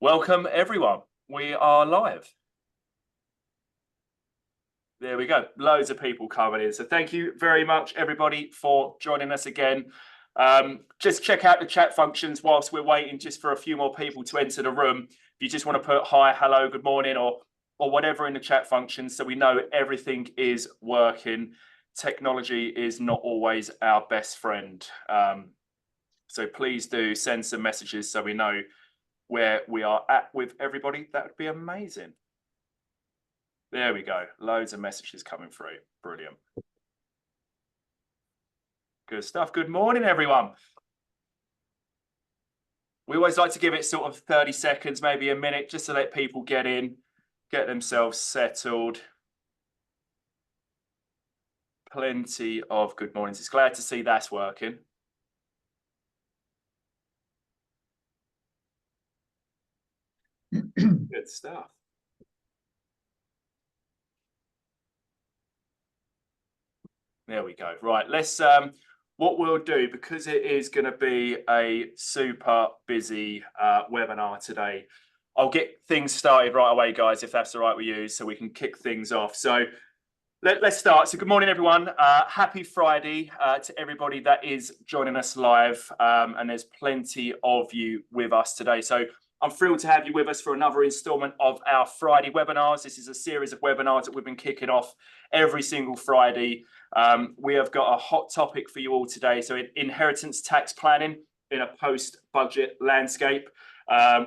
Welcome everyone. We are live. There we go. Loads of people coming in. So thank you very much, everybody, for joining us again. Just check out the chat functions whilst we're waiting just for a few more people to enter the room. If you just want to put hi, hello, good morning, or whatever in the chat function, so we know everything is working. Technology is not always our best friend. So please do send some messages so we know where we are at with everybody. That would be amazing. There we go. Loads of messages coming through. Brilliant. Good stuff. Good morning, everyone. We always like to give it sort of 30 seconds, maybe a minute, just to let people get in, get themselves settled. Plenty of good mornings. It's glad to see that's working. Good stuff. There we go. Right, let's what we'll do, because it is going to be a super busy webinar today, I'll get things started right away, guys, if that's all right with you, so we can kick things off. So let's start. So good morning, everyone. Happy Friday to everybody that is joining us live, and there's plenty of you with us today. So I'm thrilled to have you with us for another installment of our Friday webinars. This is a series of webinars that we've been kicking off every single Friday. We have got a hot topic for you all today. So inheritance tax planning in a post-budget landscape.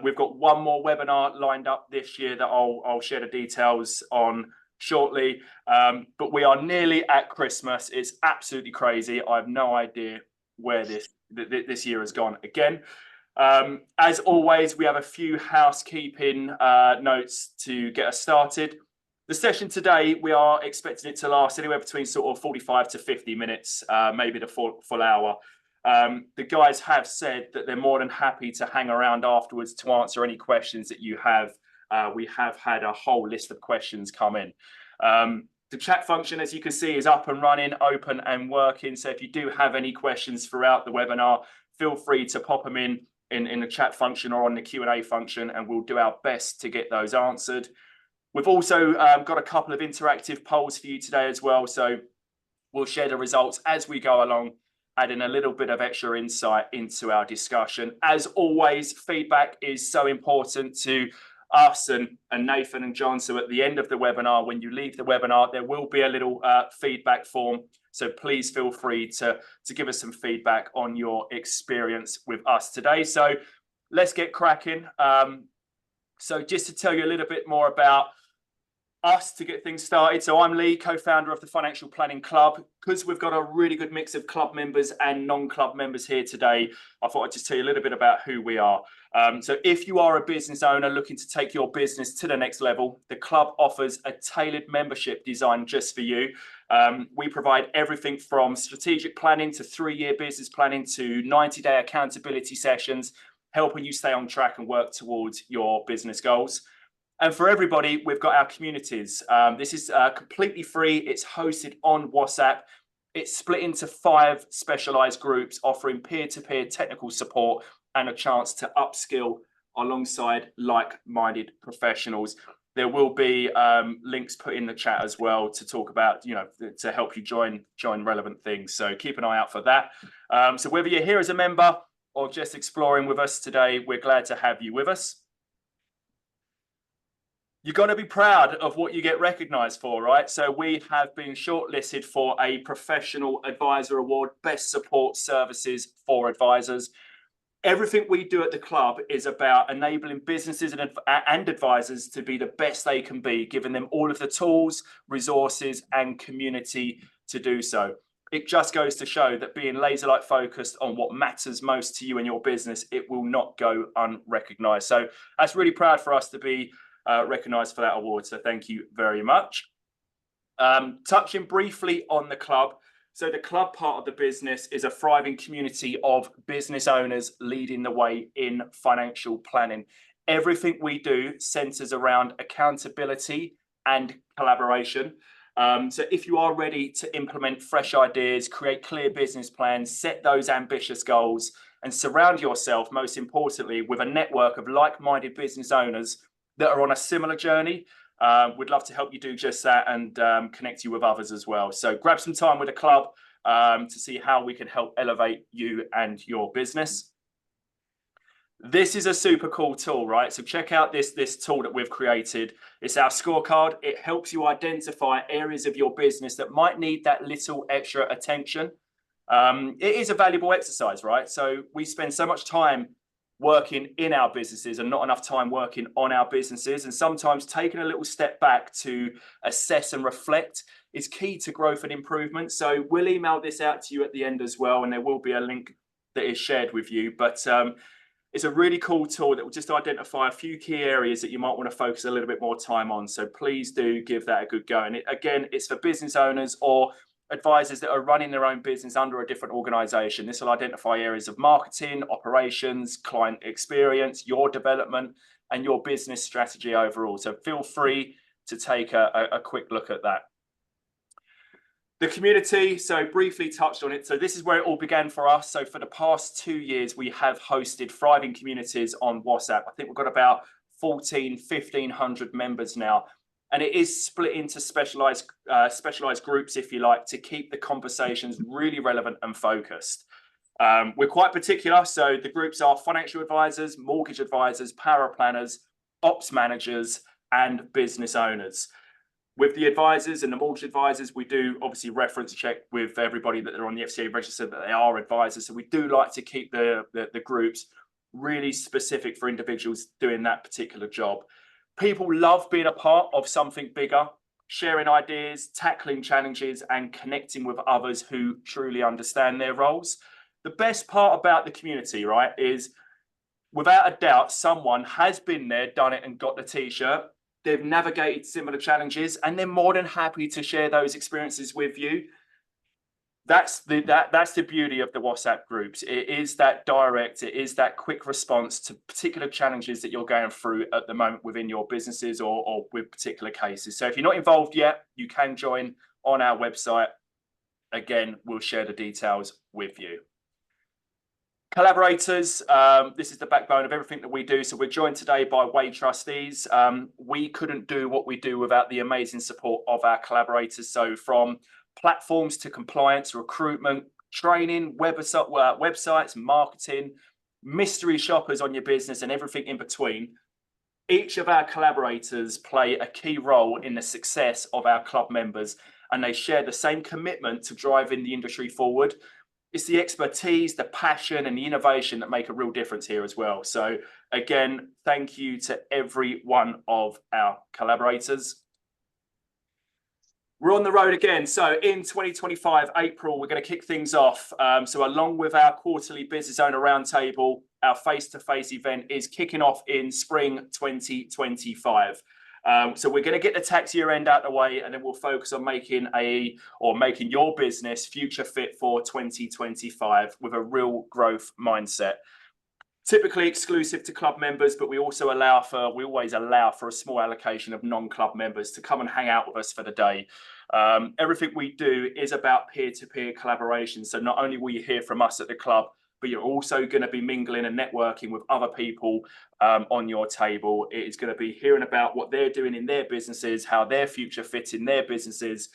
We've got one more webinar lined up this year that I'll share the details on shortly. But we are nearly at Christmas. It's absolutely crazy. I have no idea where this year has gone again. As always, we have a few housekeeping notes to get us started. The session today, we are expecting it to last anywhere between sort of 45 to 50 minutes, maybe the full hour. The guys have said that they're more than happy to hang around afterwards to answer any questions that you have. We have had a whole list of questions come in. The chat function, as you can see, is up and running, open and working. So if you do have any questions throughout the webinar, feel free to pop them in the chat function or on the Q&A function, and we'll do our best to get those answered. We've also got a couple of interactive polls for you today as well. So we'll share the results as we go along, adding a little bit of extra insight into our discussion. As always, feedback is so important to us and Nathan and John. So at the end of the webinar, when you leave the webinar, there will be a little feedback form. So please feel free to give us some feedback on your experience with us today. So let's get cracking. So just to tell you a little bit more about us to get things started. So I'm Lee, co-founder of the Financial Planning Club. Because we've got a really good mix of club members and non-club members here today, I thought I'd just tell you a little bit about who we are. So if you are a business owner looking to take your business to the next level, the club offers a tailored membership designed just for you. We provide everything from strategic planning to 3-year business planning to 90-day accountability sessions, helping you stay on track and work towards your business goals. And for everybody, we've got our communities. This is completely free. It's hosted on WhatsApp. It's split into 5 specialized groups offering peer-to-peer technical support and a chance to upskill alongside like-minded professionals. There will be links put in the chat as well to talk about, to help you join relevant things. So keep an eye out for that. So whether you're here as a member or just exploring with us today, we're glad to have you with us. You've got to be proud of what you get recognized for, right? So we have been shortlisted for a Professional Advisor Award, Best Support Services for Advisors. Everything we do at the club is about enabling businesses and advisors to be the best they can be, giving them all of the tools, resources, and community to do so. It just goes to show that being laser-like focused on what matters most to you and your business, it will not go unrecognized. So that's really proud for us to be recognized for that award. So thank you very much. Touching briefly on the club. So the club part of the business is a thriving community of business owners leading the way in financial planning. Everything we do centers around accountability and collaboration. So if you are ready to implement fresh ideas, create clear business plans, set those ambitious goals, and surround yourself, most importantly, with a network of like-minded business owners that are on a similar journey. We'd love to help you do just that and connect you with others as well. So grab some time with the club to see how we can help elevate you and your business. This is a super cool tool, right? So check out this tool that we've created. It's our scorecard. It helps you identify areas of your business that might need that little extra attention. It is a valuable exercise, right? So we spend so much time working in our businesses and not enough time working on our businesses. And sometimes taking a little step back to assess and reflect is key to growth and improvement. So we'll email this out to you at the end as well, and there will be a link that is shared with you. But it's a really cool tool that will just identify a few key areas that you might want to focus a little bit more time on. So please do give that a good go. And again, it's for business owners or advisors that are running their own business under a different organization. This will identify areas of marketing, operations, client experience, your development, and your business strategy overall. So feel free to take a quick look at that. The community, so briefly touched on it. So this is where it all began for us. So for the past 2 years, we have hosted thriving communities on WhatsApp. I think we've got about 1,500 members now. And it is split into specialized groups, if you like, to keep the conversations really relevant and focused. We're quite particular. So the groups are financial advisors, mortgage advisors, power planners, ops managers, and business owners. With the advisors and the mortgage advisors, we do obviously reference check with everybody that are on the FCA register that they are advisors. So we do like to keep the groups really specific for individuals doing that particular job. People love being a part of something bigger, sharing ideas, tackling challenges, and connecting with others who truly understand their roles. The best part about the community, right, is without a doubt, someone has been there, done it, and got the t-shirt. They've navigated similar challenges, and they're more than happy to share those experiences with you. That's the beauty of the WhatsApp groups. It is that direct, it is that quick response to particular challenges that you're going through at the moment within your businesses or with particular cases. So if you're not involved yet, you can join on our website. Again, we'll share the details with you. Collaborators, this is the backbone of everything that we do. So we're joined today by Way trustees. We couldn't do what we do without the amazing support of our collaborators. So from platforms to compliance, recruitment, training, websites, marketing, mystery shoppers on your business, and everything in between. Each of our collaborators play a key role in the success of our club members, and they share the same commitment to driving the industry forward. It's the expertise, the passion, and the innovation that make a real difference here as well. So again, thank you to every one of our collaborators. We're on the road again. So in 2025, April, we're going to kick things off. So along with our quarterly business owner roundtable, our face-to-face event is kicking off in spring 2025. So we're going to get the tax year end out of the way, and then we'll focus on making your business future fit for 2025 with a real growth mindset. Typically exclusive to club members, but we always allow for a small allocation of non-club members to come and hang out with us for the day. Everything we do is about peer-to-peer collaboration. So not only will you hear from us at the club, but you're also going to be mingling and networking with other people on your table. It is going to be hearing about what they're doing in their businesses, how their future fits in their businesses,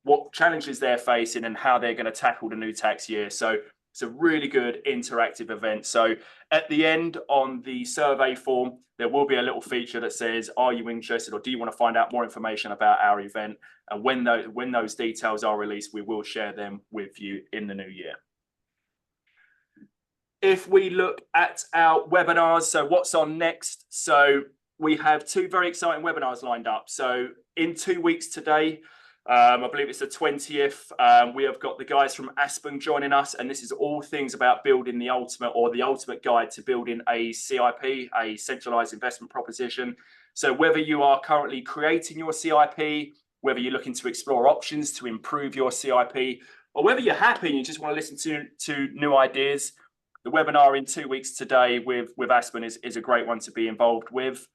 what challenges they're facing, and how they're going to tackle the new tax year. So it's a really good interactive event. So at the end on the survey form, there will be a little feature that says, are you interested or do you want to find out more information about our event? And when those details are released, we will share them with you in the new year. If we look at our webinars, so what's on next? So we have 2 very exciting webinars lined up. So in 2 weeks today, I believe it's the 20th, we have got the guys from Aspen joining us, and this is all things about building the ultimate guide to building a CIP, a centralized investment proposition. So whether you are currently creating your CIP, whether you're looking to explore options to improve your CIP, or whether you're happy and you just want to listen to new ideas, the webinar in 2 weeks today with Aspen is a great one to be involved with.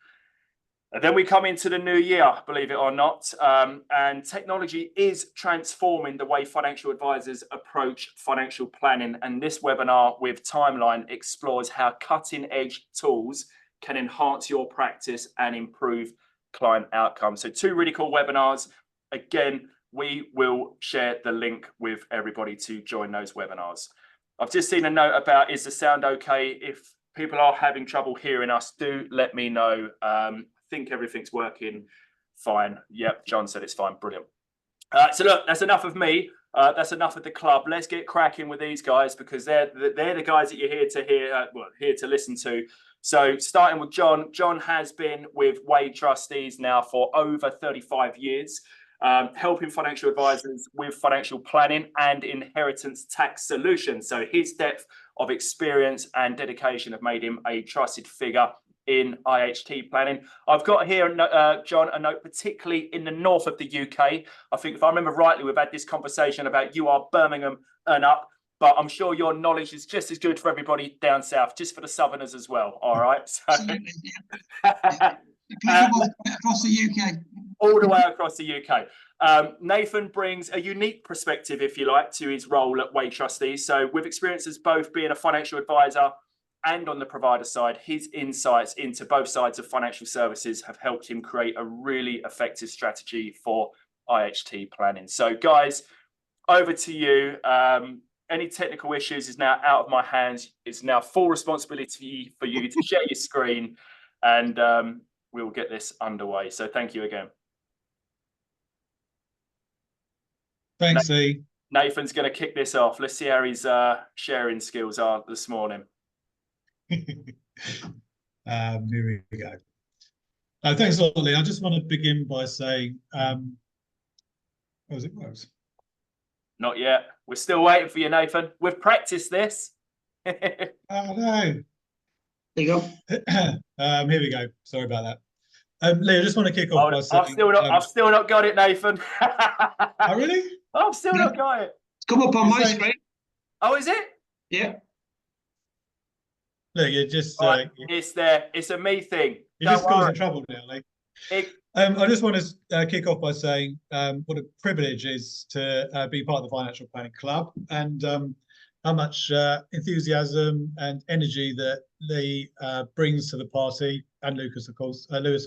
And then we come into the new year, believe it or not, and technology is transforming the way financial advisors approach financial planning. And this webinar with Timeline explores how cutting-edge tools can enhance your practice and improve client outcomes. So 2 really cool webinars. Again, we will share the link with everybody to join those webinars. I've just seen a note about, is the sound okay? If people are having trouble hearing us, do let me know. I think everything's working fine. Yep, John said it's fine. Brilliant. So look, that's enough of me. That's enough of the club. Let's get cracking with these guys, because they're the guys that you're here to hear, here to listen to. So starting with John. John has been with Wade Trustees now for over 35 years. Helping financial advisors with financial planning and inheritance tax solutions. So his depth of experience and dedication have made him a trusted figure in IHT planning. I've got here, John, a note particularly in the north of the UK. I think if I remember rightly, we've had this conversation about you are Birmingham and up, but I'm sure your knowledge is just as good for everybody down south, just for the southerners as well. All right. So, absolutely, yeah. Applicable across the UK. All the way across the UK. Nathan brings a unique perspective, if you like, to his role at Wade Trustees. So with experience as both being a financial advisor and on the provider side, his insights into both sides of financial services have helped him create a really effective strategy for IHT planning. So guys, over to you. Any technical issues is now out of my hands. It's now full responsibility for you to share your screen, and we will get this underway. So thank you again. Thanks, E. Nathan's going to kick this off. Let's see how his sharing skills are this morning. Here we go. Thanks a lot, Lee. I just want to begin by saying, was it close? Not yet. We're still waiting for you, Nathan. We've practiced this. Oh, no. There you go. Here we go. Sorry about that. Lee, I just want to kick off by saying... I've still not got it, Nathan. Oh, really? I've still not got it. It's come up on my screen. Oh, is it? Yeah. Look, you're just... it's there. It's a me thing. You're just causing trouble now, Lee. I just want to kick off by saying what a privilege it is to be part of the Financial Planning Club, and how much enthusiasm and energy that Lee brings to the party, and Lewis,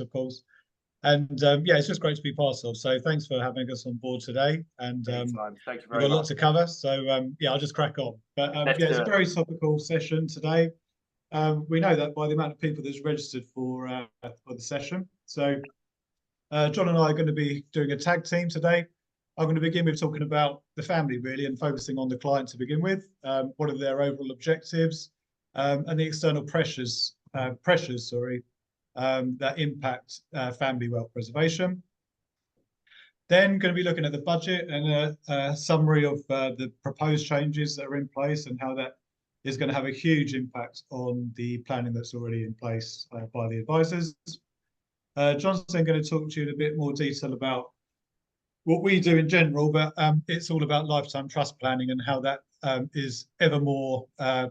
of course. And yeah, it's just great to be part of. So thanks for having us on board today. And thank you very we've got a lot to cover. So yeah, I'll just crack on. But yeah, it's a very topical session today. We know that by the amount of people that's registered for the session. So John and I are going to be doing a tag team today. I'm going to begin with talking about the family, really, and focusing on the client to begin with. What are their overall objectives, and the external pressures, that impact family wealth preservation. Then going to be looking at the budget and a summary of the proposed changes that are in place and how that is going to have a huge impact on the planning that's already in place by the advisors. John's then going to talk to you in a bit more detail about what we do in general, but it's all about lifetime trust planning and how that is ever more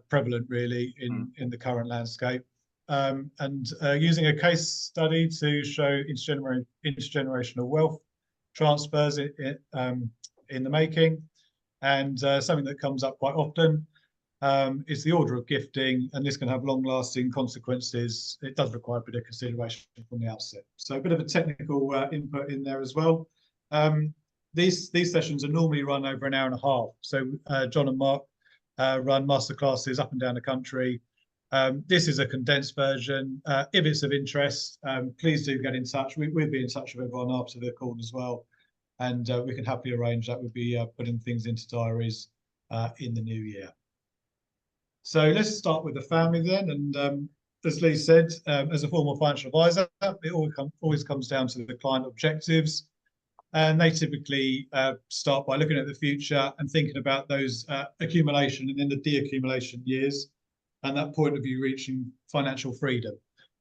prevalent, really, in the current landscape. And using a case study to show intergenerational wealth transfers in the making, and something that comes up quite often is the order of gifting, and this can have long-lasting consequences. It does require a bit of consideration from the outset. So a bit of a technical input in there as well. These sessions are normally run over an hour and a half. So John and Mark run masterclasses up and down the country. This is a condensed version. If it's of interest, please do get in touch. We'll be in touch with everyone after the call as well. And we can happily arrange that. We'll be putting things into diaries in the new year. So let's start with the family then. And as Lee said, as a former financial advisor, it always comes down to the client objectives. And they typically start by looking at the future and thinking about those accumulation and then the deaccumulation years, and that point of view reaching financial freedom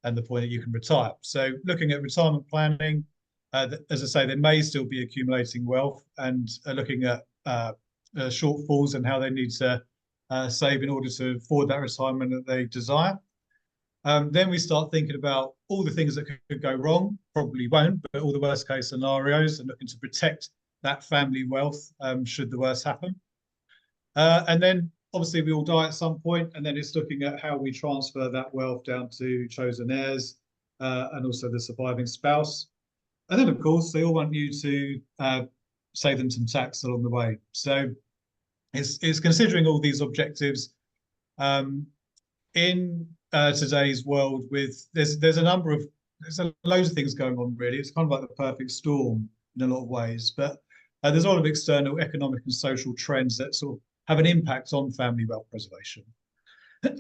and the point that you can retire. So looking at retirement planning, as I say, they may still be accumulating wealth, and looking at shortfalls and how they need to save in order to afford that retirement that they desire. Then we start thinking about all the things that could go wrong, probably won't, but all the worst case scenarios, and looking to protect that family wealth should the worst happen. And then obviously we all die at some point, and then it's looking at how we transfer that wealth down to chosen heirs and also the surviving spouse. And then, of course, they all want you to save them some tax along the way. So it's considering all these objectives in today's world. With there's loads of things going on, really. It's kind of like the perfect storm in a lot of ways, but there's a lot of external economic and social trends that sort of have an impact on family wealth preservation.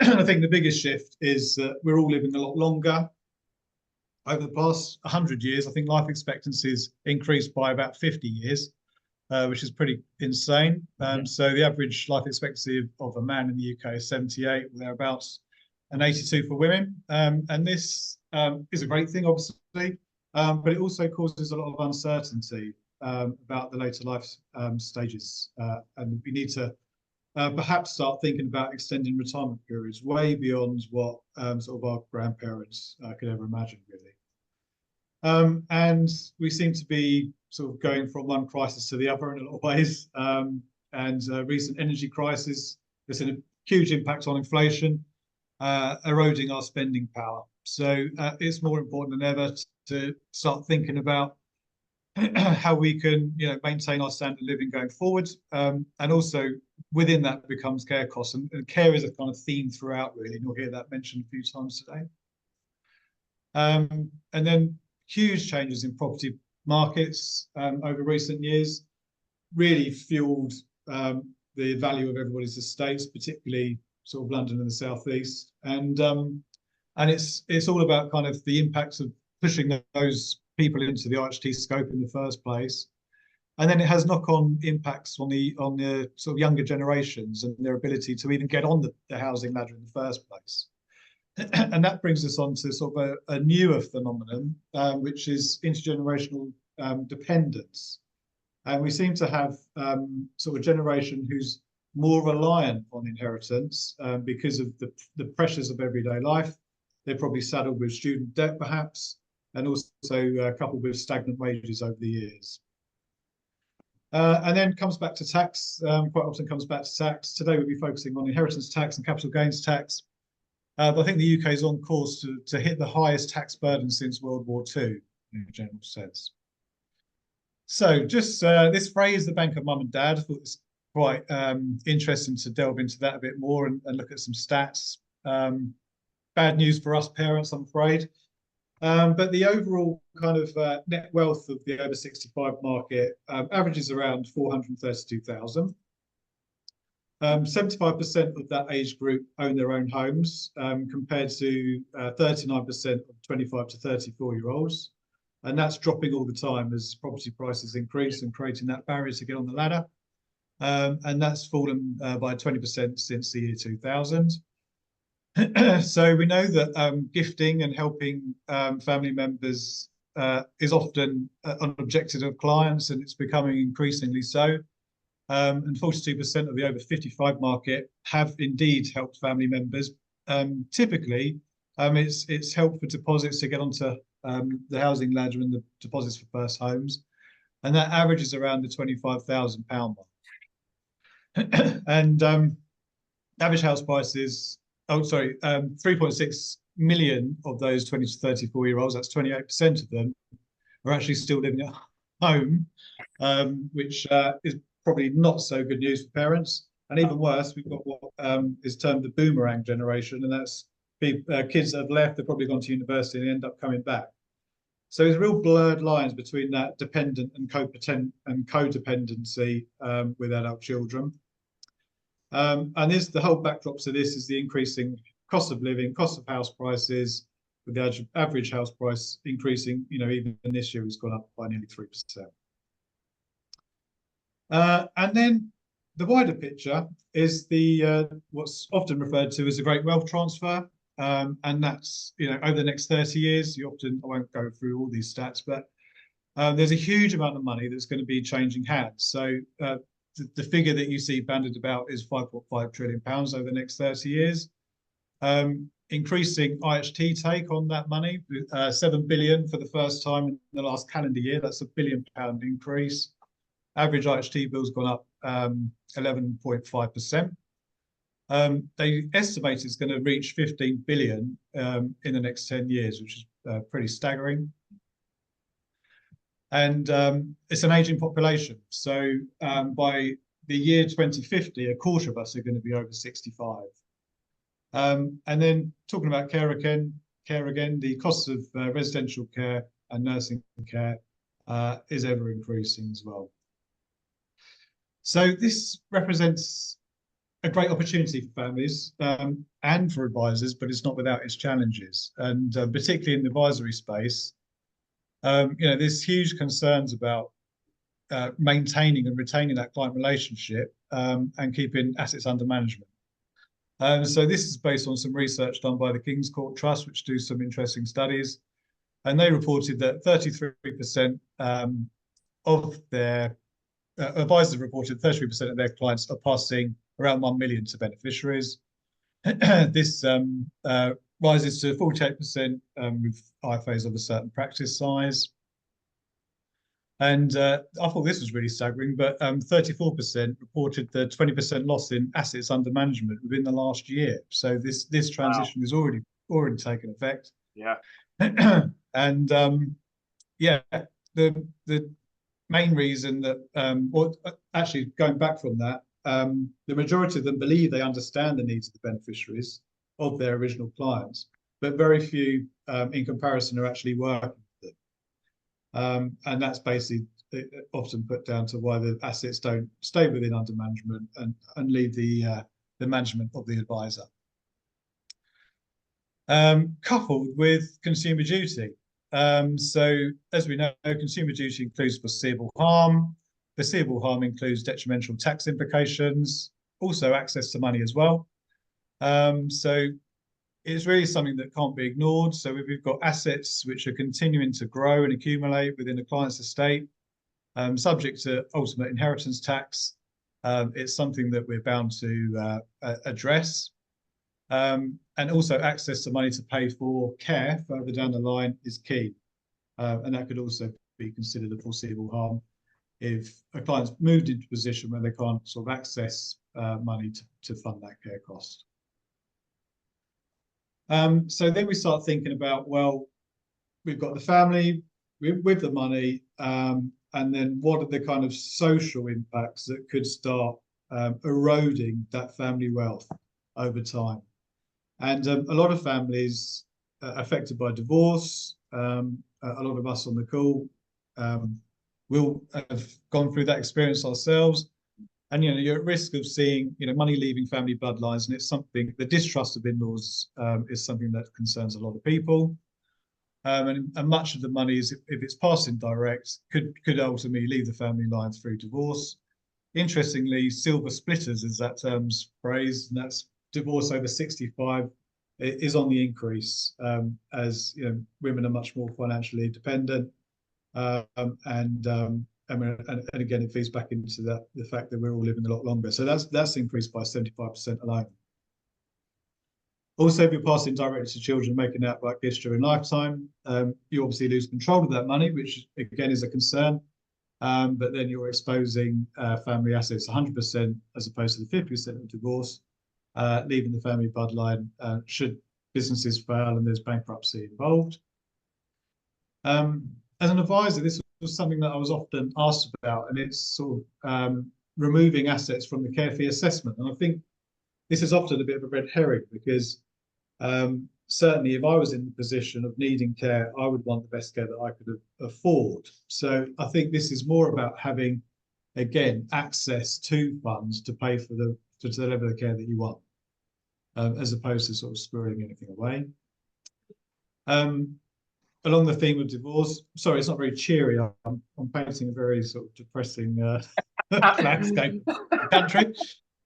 I think the biggest shift is that we're all living a lot longer. Over the past 100 years, I think life expectancy has increased by about 50 years, which is pretty insane. So the average life expectancy of a man in the UK is 78, thereabouts, and 82 for women. And this is a great thing, obviously, but it also causes a lot of uncertainty about the later life stages. And we need to perhaps start thinking about extending retirement periods way beyond what sort of our grandparents could ever imagine, really. And we seem to be sort of going from one crisis to the other in a lot of ways. And recent energy crisis has had a huge impact on inflation, eroding our spending power. So it's more important than ever to start thinking about how we can, maintain our standard of living going forward. And also within that becomes care costs, and care is a kind of theme throughout, really. And you'll hear that mentioned a few times today. And then huge changes in property markets over recent years really fueled the value of everybody's estates, particularly sort of London and the southeast. And it's all about kind of the impacts of pushing those people into the IHT scope in the first place. And then it has knock-on impacts on the sort of younger generations and their ability to even get on the housing ladder in the first place. And that brings us on to sort of a newer phenomenon, which is intergenerational dependence. And we seem to have sort of a generation who's more reliant on inheritance because of the pressures of everyday life. They're probably saddled with student debt, perhaps, and also coupled with stagnant wages over the years. And then comes back to tax, quite often comes back to tax. Today we'll be focusing on inheritance tax and capital gains tax. But I think the UK is on course to hit the highest tax burden since World War II, in a general sense. So just this phrase, the bank of mum and dad, I thought it was quite interesting to delve into that a bit more and look at some stats. Bad news for us parents, I'm afraid. But the overall kind of net wealth of the over 65 market averages around 432,000. 75% of that age group own their own homes, compared to 39% of 25 to 34-year-olds. And that's dropping all the time as property prices increase and creating that barrier to get on the ladder. And that's fallen by 20% since the year 2000. So we know that gifting and helping family members is often an objective of clients, and it's becoming increasingly so. And 42% of the over 55 market have indeed helped family members. Typically, it's helped for deposits to get onto the housing ladder and the deposits for first homes, and that averages around the £25,000 mark. And average house prices, 3.6 million of those 20 to 34-year-olds, that's 28% of them, are actually still living at home, which is probably not so good news for parents. And even worse, we've got what is termed the boomerang generation, and that's kids that have left, they've probably gone to university and end up coming back. So there's real blurred lines between that dependent and codependency with adult children. And the whole backdrop to this is the increasing cost of living, cost of house prices, with the average house price increasing, even this year has gone up by nearly 3%. And then the wider picture is the what's often referred to as a great wealth transfer. And that's, over the next 30 years, I won't go through all these stats, but there's a huge amount of money that's going to be changing hands. So the figure that you see banded about is £5.5 trillion over the next 30 years. increasing IHT take on that money, 7 billion for the first time in the last calendar year. That's a £1 billion increase. Average IHT bill's gone up 11.5%. They estimate it's going to reach 15 billion in the next 10 years, which is pretty staggering. And it's an aging population. So by the year 2050, a quarter of us are going to be over 65. And then talking about care again, the cost of residential care and nursing care is ever increasing as well. So this represents a great opportunity for families and for advisors, but it's not without its challenges. And particularly in the advisory space, there's huge concerns about maintaining and retaining that client relationship and keeping assets under management. So this is based on some research done by the King's Court Trust, which do some interesting studies. And they reported that 33% of their advisors reported 33% of their clients are passing around 1 million to beneficiaries. This rises to 48% with IFAs of a certain practice size. And I thought this was really staggering, but 34% reported the 20% loss in assets under management within the last year. So this transition is already taken effect. Yeah. And the main reason that, or actually going back from that, the majority of them believe they understand the needs of the beneficiaries of their original clients, but very few in comparison are actually working with them. And that's basically often put down to why the assets don't stay within under management and leave the management of the advisor. Coupled with consumer duty. So as we know, consumer duty includes foreseeable harm. Foreseeable harm includes detrimental tax implications, also access to money as well. So it's really something that can't be ignored. So if we've got assets which are continuing to grow and accumulate within a client's estate, subject to ultimate inheritance tax, it's something that we're bound to address. And also access to money to pay for care further down the line is key. And that could also be considered a foreseeable harm if a client's moved into a position where they can't sort of access money to fund that care cost. So then we start thinking about, well, we've got the family with the money, and then what are the kind of social impacts that could start eroding that family wealth over time? And a lot of families affected by divorce, a lot of us on the call will have gone through that experience ourselves. And, you're at risk of seeing, money leaving family bloodlines. And it's something, the distrust of in-laws is something that concerns a lot of people. And much of the money, if it's passed in direct, could ultimately leave the family line through divorce. Interestingly, silver splitters, as that term's phrased, and that's divorce over 65, is on the increase as women are much more financially independent. And again, it feeds back into the fact that we're all living a lot longer. So that's increased by 75% alone. Also, if you're passing directly to children making outright gifts during lifetime, you obviously lose control of that money, which again is a concern. But then you're exposing family assets 100% as opposed to the 50% of divorce, leaving the family bloodline should businesses fail and there's bankruptcy involved. As an advisor, this was something that I was often asked about, and it's sort of removing assets from the care fee assessment. And I think this is often a bit of a red herring because certainly if I was in the position of needing care, I would want the best care that I could afford. So I think this is more about having, again, access to funds to pay for to deliver the care that you want, as opposed to sort of squirreling anything away. Along the theme of divorce, sorry, it's not very cheery. I'm painting a very sort of depressing landscape of the country.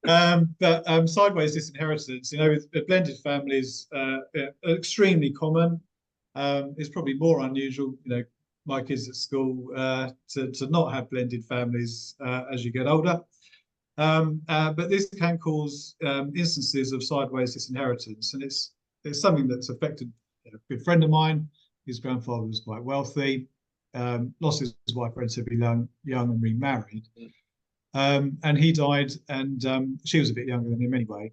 But sideways disinheritance, with blended families, extremely common. It's probably more unusual, my kids at school to not have blended families as you get older. But this can cause instances of sideways disinheritance, and it's it's something that's affected a good friend of mine. His grandfather was quite wealthy, lost his wife relatively young and remarried. And he died, and she was a bit younger than him anyway.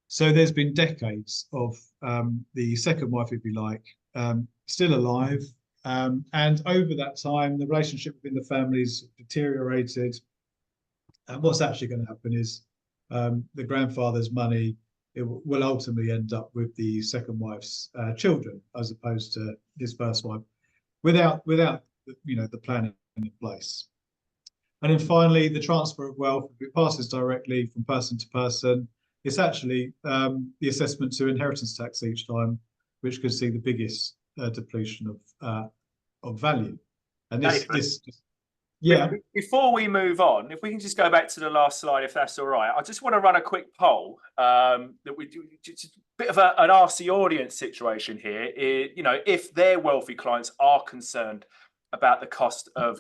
So there's been decades of the second wife, if you like, still alive. And over that time, the relationship within the families deteriorated. And what's actually going to happen is the grandfather's money will ultimately end up with the second wife's children, as opposed to his first wife, without the planning in place. And then finally, the transfer of wealth, if it passes directly from person to person, it's actually the assessment to inheritance tax each time, which could see the biggest depletion of value. And yeah. Before we move on, if we can just go back to the last slide, if that's all right, I just want to run a quick poll that we do, just a bit of an RC audience situation here. If their wealthy clients are concerned about the cost of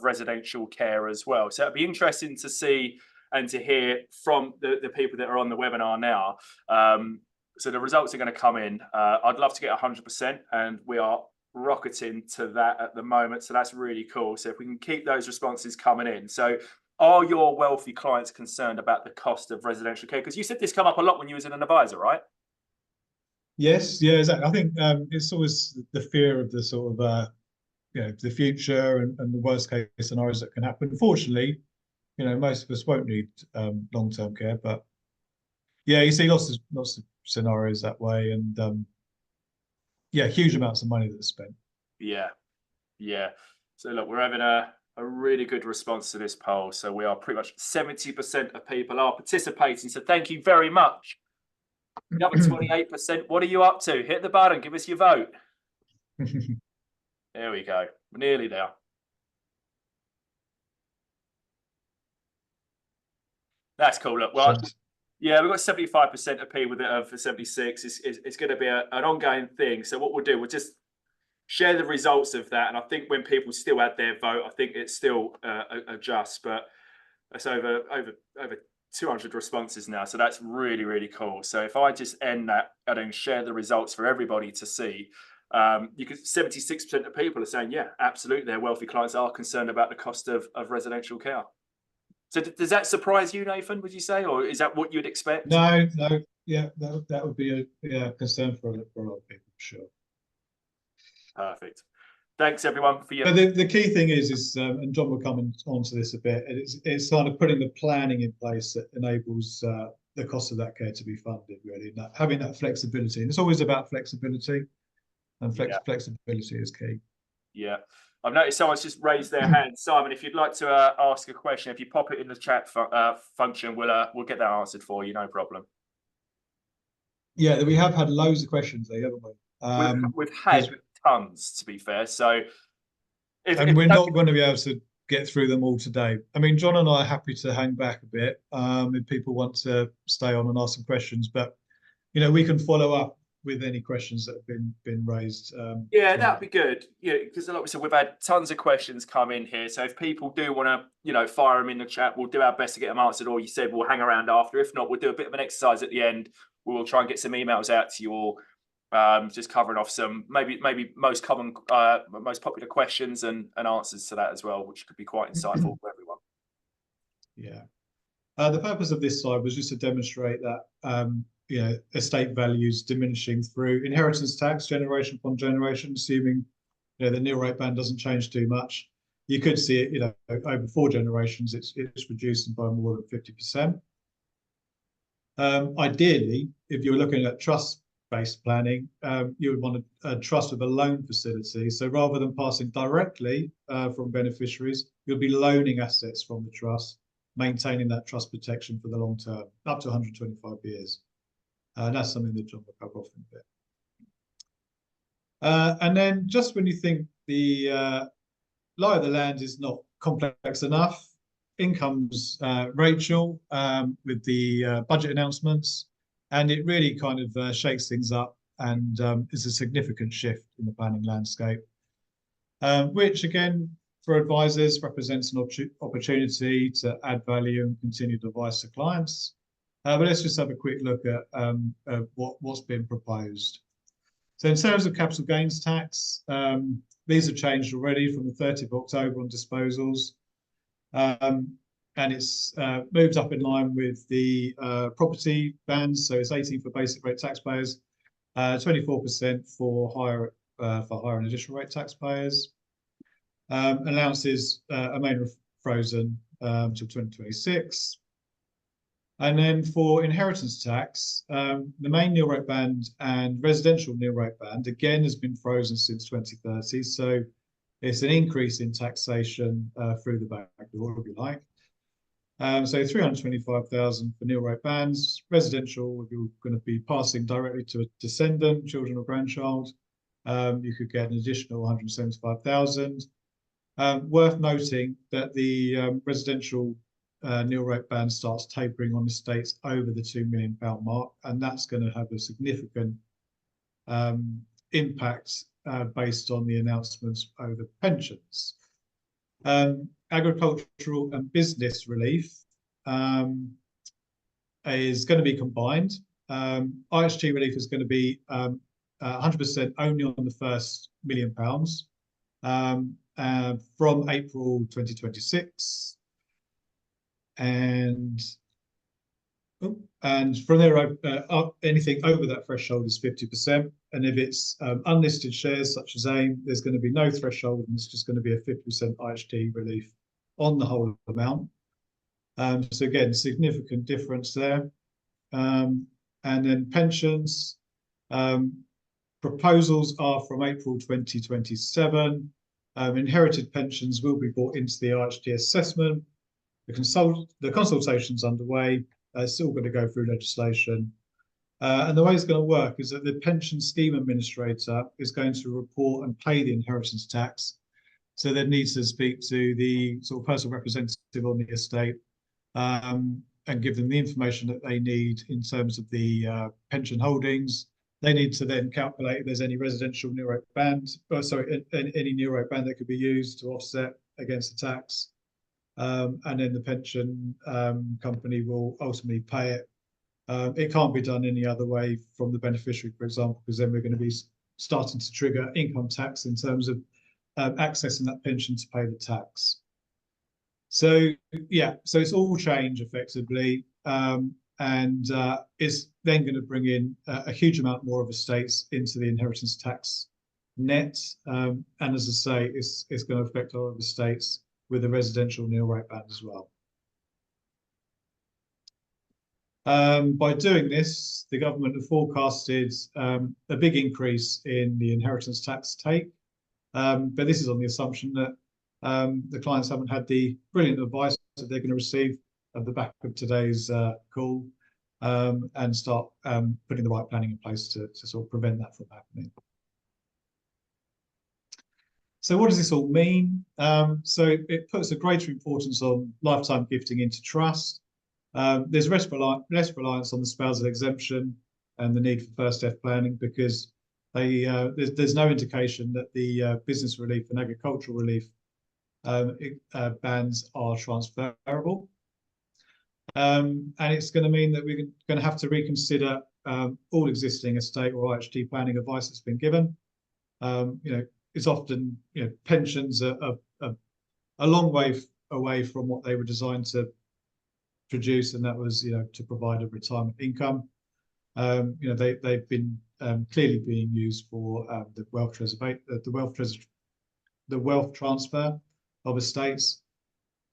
residential care as well. So it'd be interesting to see and to hear from the people that are on the webinar now. So the results are going to come in. I'd love to get 100%, and we are rocketing to that at the moment. So that's really cool. So if we can keep those responses coming in. So are your wealthy clients concerned about the cost of residential care? Because you said this come up a lot when you was an advisor, right? Yes, yeah, exactly. I think it's always the fear of the sort of the future and the worst case scenarios that can happen. Fortunately, most of us won't need long-term care, but yeah, you see lots of scenarios that way, and huge amounts of money that's spent. Yeah. So look, we're having a really good response to this poll. So we are pretty much 70% of people are participating. So thank you very much. The other 28%, what are you up to? Hit the button, give us your vote. There we go. We're nearly there. That's cool. Look, well, yeah, we've got 75% of people that are for 76. It's going to be an ongoing thing. So what we'll do, we'll just share the results of that. And I think when people still add their vote, I think it still adjusts. But it's over 200 responses now. So that's really, really cool. So if I just end that and then share the results for everybody to see, you could 76% of people are saying, yeah, absolutely, their wealthy clients are concerned about the cost of residential care. So does that surprise you, Nathan, would you say, or is that what you'd expect? No, yeah, that would be a concern for a lot of people, for sure. Perfect. Thanks everyone for your. But the key thing is and John will come on to this a bit. It's kind of putting the planning in place that enables the cost of that care to be funded, really, and having that flexibility. And it's always about flexibility, and flexibility is key. Yeah. I've noticed someone's just raised their hand. Simon, if you'd like to ask a question, if you pop it in the chat function, we'll get that answered for you, no problem. Yeah, we have had loads of questions there, haven't we? We've had tons, to be fair. So, and we're not going to be able to get through them all today. I mean, John and I are happy to hang back a bit if people want to stay on and ask some questions, but we can follow up with any questions that have been raised. Yeah, that'd be good. Yeah, because like we said, we've had tons of questions come in here. So if people do want to, fire them in the chat, we'll do our best to get them answered. Or you said we'll hang around after. If not, we'll do a bit of an exercise at the end. We will try and get some emails out to you all, just covering off some maybe most common, most popular questions and answers to that as well, which could be quite insightful for everyone. Yeah. The purpose of this slide was just to demonstrate that estate values diminishing through inheritance tax, generation upon generation, assuming the nil rate band doesn't change too much. You could see it, over 4 generations, it's reducing by more than 50%. Ideally, if you're looking at trust-based planning, you would want a trust with a loan facility. So rather than passing directly from beneficiaries, you'll be loaning assets from the trust, maintaining that trust protection for the long term, up to 125 years. That's something that John will cover off in a bit. And then just when you think the lie of the land is not complex enough, in comes Rachel with the budget announcements, and it really kind of shakes things up and is a significant shift in the planning landscape, which again, for advisors, represents an opportunity to add value and continued advice to clients. But let's just have a quick look at what's been proposed. So in terms of capital gains tax, these have changed already from the 30th of October on disposals. And it's moved up in line with the property bands. So it's 18 for basic rate taxpayers, 24% for higher and additional rate taxpayers. Allowances are mainly frozen till 2026. And then for inheritance tax, the main nil rate band and residential nil rate band again has been frozen since 2030. So it's an increase in taxation through the back door, if you like. So 325,000 for nil rate bands. Residential, if you're going to be passing directly to a descendant, children or grandchild, you could get an additional 175,000. Worth noting that the residential nil rate band starts tapering on estates over the £2 million mark, and that's going to have a significant impact based on the announcements over pensions. Agricultural and business relief is going to be combined. IHT relief is going to be 100% only on the first £1 million from April 2026. And from there, anything over that threshold is 50%. And if it's unlisted shares such as AIM, there's going to be no threshold, and it's just going to be a 50% IHT relief on the whole amount. So again, significant difference there. And then pensions, proposals are from April 2027. Inherited pensions will be brought into the IHT assessment. The consultation's underway. It's still going to go through legislation. And the way it's going to work is that the pension scheme administrator is going to report and pay the inheritance tax. So they need to speak to the sort of personal representative on the estate and give them the information that they need in terms of the pension holdings. They need to then calculate if there's any residential nil rate band, any nil rate band that could be used to offset against the tax. And then the pension company will ultimately pay it. It can't be done any other way from the beneficiary, for example, because then we're going to be starting to trigger income tax in terms of accessing that pension to pay the tax. So yeah, so it's all change effectively, and it's then going to bring in a huge amount more of estates into the inheritance tax net. And as I say, it's going to affect all of the estates with the residential nil rate band as well. By doing this, the government have forecasted a big increase in the inheritance tax take, but this is on the assumption that the clients haven't had the brilliant advice that they're going to receive at the back of today's call and start putting the right planning in place to sort of prevent that from happening. So what does this all mean? So it puts a greater importance on lifetime gifting into trust. There's less reliance on the spousal exemption and the need for first death planning, because there's no indication that the business relief and agricultural relief bands are transferable. And it's going to mean that we're going to have to reconsider all existing estate or IHT planning advice that's been given. It's often, pensions are a long way away from what they were designed to produce, and that was, to provide a retirement income. They've been clearly being used for the wealth transfer of estates.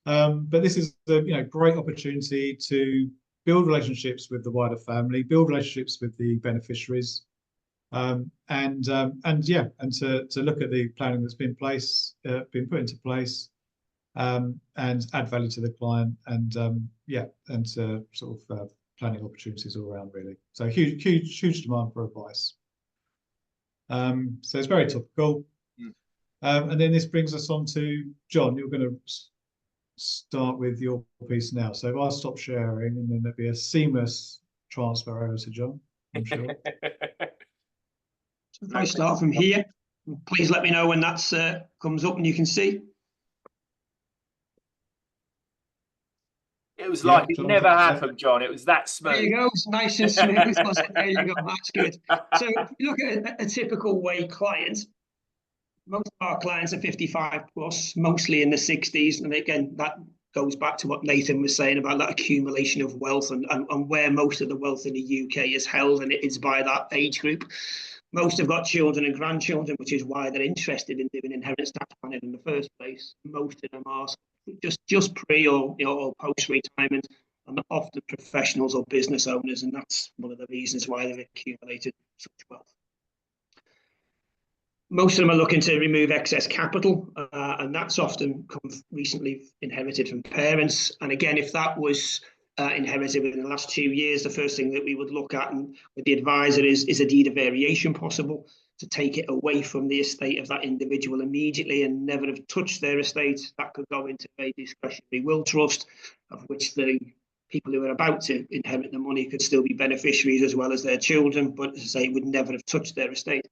But this is a great opportunity to build relationships with the wider family, build relationships with the beneficiaries, and to look at the planning that's been put into place, and add value to the client, and to sort of planning opportunities all around, really. So huge demand for advice. So it's very topical. And then this brings us on to John. You're going to start with your piece now. So if I stop sharing, and then there'll be a seamless transfer over to John, I'm sure. So if I start from here, please let me know when that comes up and you can see. It was Yeah, like it John. never Yeah. happened, John. It was that There smooth. you go. It's nice and smooth, was it? There you go. That's good. So if you look at a typical way client, most of our clients are 55 plus, mostly in the 60s. And again, that goes back to what Nathan was saying about that accumulation of wealth and where most of the wealth in the UK is held, and it is by that age group. Most have got children and grandchildren, which is why they're interested in doing inheritance tax planning in the first place. Most of them are just pre or post retirement, and often professionals or business owners, and that's one of the reasons why they've accumulated such wealth. Most of them are looking to remove excess capital, and that's often come recently inherited from parents. And again, if that was inherited within the last 2 years, the first thing that we would look at and with the advisor is a deed of variation possible to take it away from the estate of that individual immediately and never have touched their estate. That could go into a discretionary will trust, of which the people who are about to inherit the money could still be beneficiaries as well as their children, but as I say, would never have touched their estate.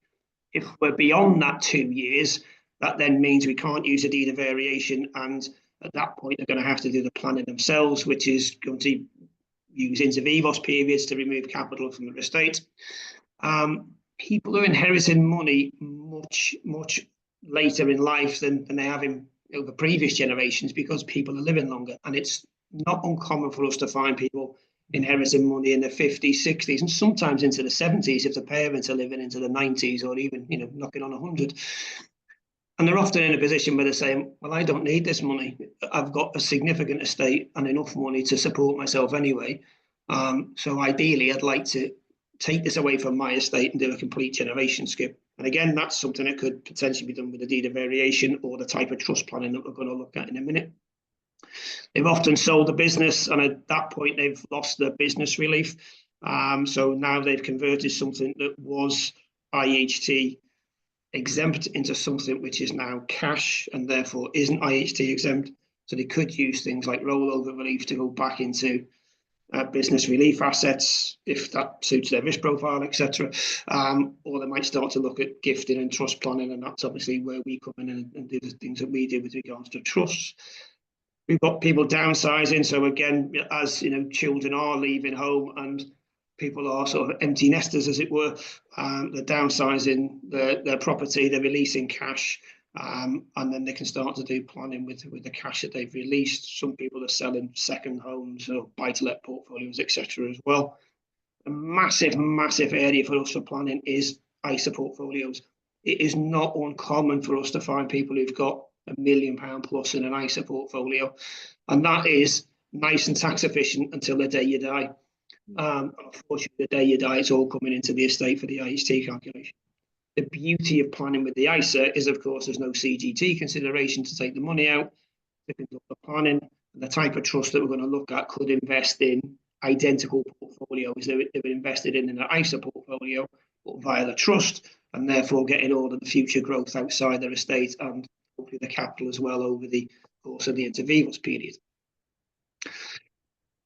If we're beyond that 2 years, that then means we can't use a deed of variation, and at that point they're going to have to do the planning themselves, which is going to use inter vivos periods to remove capital from the estate. People are inheriting money much later in life than they have in over previous generations because people are living longer, and it's not uncommon for us to find people inheriting money in the 50s, 60s, and sometimes into the 70s if the parents are living into the 90s or even, knocking on 100. And they're often in a position where they're saying, well, I don't need this money. I've got a significant estate and enough money to support myself anyway. So ideally, I'd like to take this away from my estate and do a complete generation skip. And again, that's something that could potentially be done with a deed of variation or the type of trust planning that we're going to look at in a minute. They've often sold the business, and at that point, they've lost their business relief. So now they've converted something that was IHT exempt into something which is now cash and therefore isn't IHT exempt. So they could use things like rollover relief to go back into business relief assets if that suits their risk profile, etc. Or they might start to look at gifting and trust planning, and that's obviously where we come in and do the things that we do with regards to trusts. We've got people downsizing. So again, as children are leaving home and people are sort of empty nesters, as it were, they're downsizing their property, they're releasing cash, and then they can start to do planning with the cash that they've released. Some people are selling second homes or buy-to-let portfolios, etc. as well. A massive area for us for planning is ISA portfolios. It is not uncommon for us to find people who've got £1 million plus in an ISA portfolio, and that is nice and tax efficient until the day you die. Unfortunately, the day you die, it's all coming into the estate for the IHT calculation. The beauty of planning with the ISA is, of course, there's no CGT consideration to take the money out. They can look at planning, and the type of trust that we're going to look at could invest in identical portfolios they were invested in an ISA portfolio, but via the trust, and therefore getting all of the future growth outside their estate and hopefully the capital as well over the course of the inter vivos period.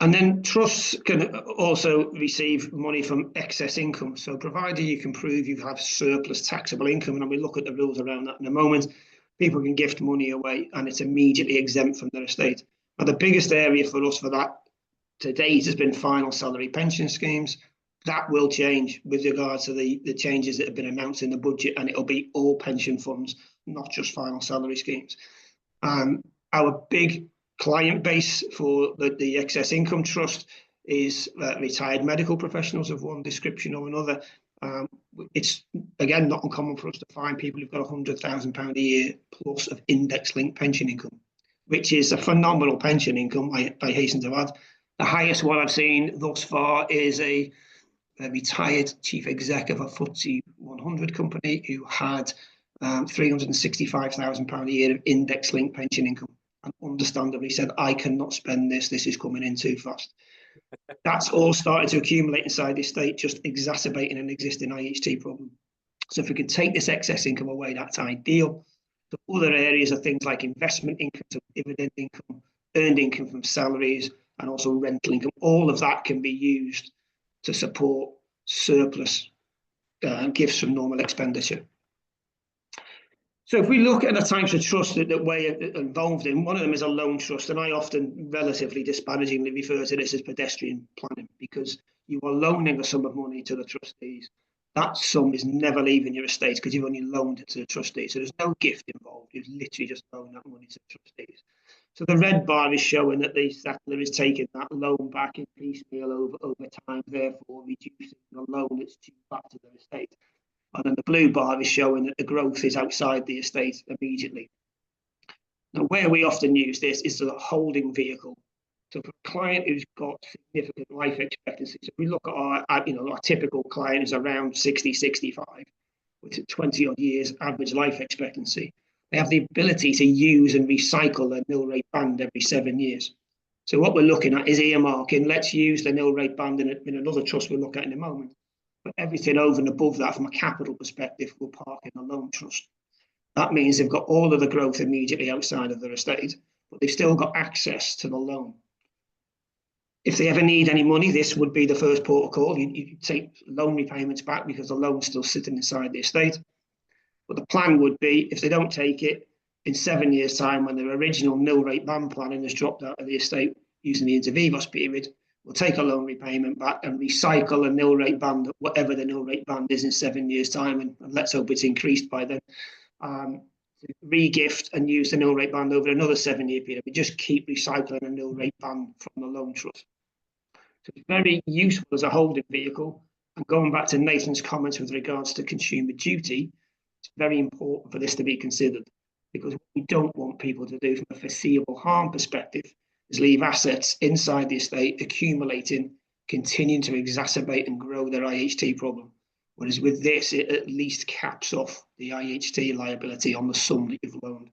And then trusts can also receive money from excess income. So provided you can prove you have surplus taxable income, and we look at the rules around that in a moment, people can gift money away and it's immediately exempt from their estate. Now, the biggest area for us for that to date has been final salary pension schemes. That will change with regard to the changes that have been announced in the budget, and it'll be all pension funds, not just final salary schemes. Our big client base for the excess income trust is retired medical professionals of one description or another. It's again not uncommon for us to find people who've got £100,000 a year plus of index-linked pension income, which is a phenomenal pension income, I hasten to add. The highest one I've seen thus far is a retired chief exec of a FTSE 100 company who had £365,000 a year of index-linked pension income, and understandably said, I cannot spend this is coming in too fast. That's all started to accumulate inside the estate, just exacerbating an existing IHT problem. So if we can take this excess income away, that's ideal. The other areas are things like investment income, so dividend income, earned income from salaries, and also rental income. All of that can be used to support surplus gifts from normal expenditure. So if we look at the types of trust that we're involved in, one of them is a loan trust, and I often relatively disparagingly refer to this as pedestrian planning, because you are loaning a sum of money to the trustees. That sum is never leaving your estate because you've only loaned it to the trustees. So there's no gift involved. You've literally just loaned that money to the trustees. So the red bar is showing that the settler is taking that loan back in piecemeal over time, therefore reducing the loan that's due back to the estate. And then the blue bar is showing that the growth is outside the estate immediately. Now, where we often use this is a holding vehicle. So for a client who's got significant life expectancy, so if we look at our typical client is around 60, 65, which is 20 odd years average life expectancy. They have the ability to use and recycle their nil rate band every 7 years. So what we're looking at is earmarking. Let's use the nil rate band in another trust we'll look at in a moment. But everything over and above that from a capital perspective will park in a loan trust. That means they've got all of the growth immediately outside of their estate, but they've still got access to the loan. If they ever need any money, this would be the first port of call. You take loan repayments back because the loan's still sitting inside the estate. But the plan would be, if they don't take it, in 7 years' time, when their original nil rate band planning has dropped out of the estate using the inter vivos period, we'll take a loan repayment back and recycle a nil rate band, whatever the nil rate band is in 7 years' time, and let's hope it's increased by then. Re-gift and use the nil rate band over another 7 year period. We just keep recycling a nil rate band from the loan trust. So it's very useful as a holding vehicle. And going back to Nathan's comments with regards to consumer duty, it's very important for this to be considered, because what we don't want people to do from a foreseeable harm perspective is leave assets inside the estate accumulating, continuing to exacerbate and grow their IHT problem. Whereas with this, it at least caps off the IHT liability on the sum that you've loaned.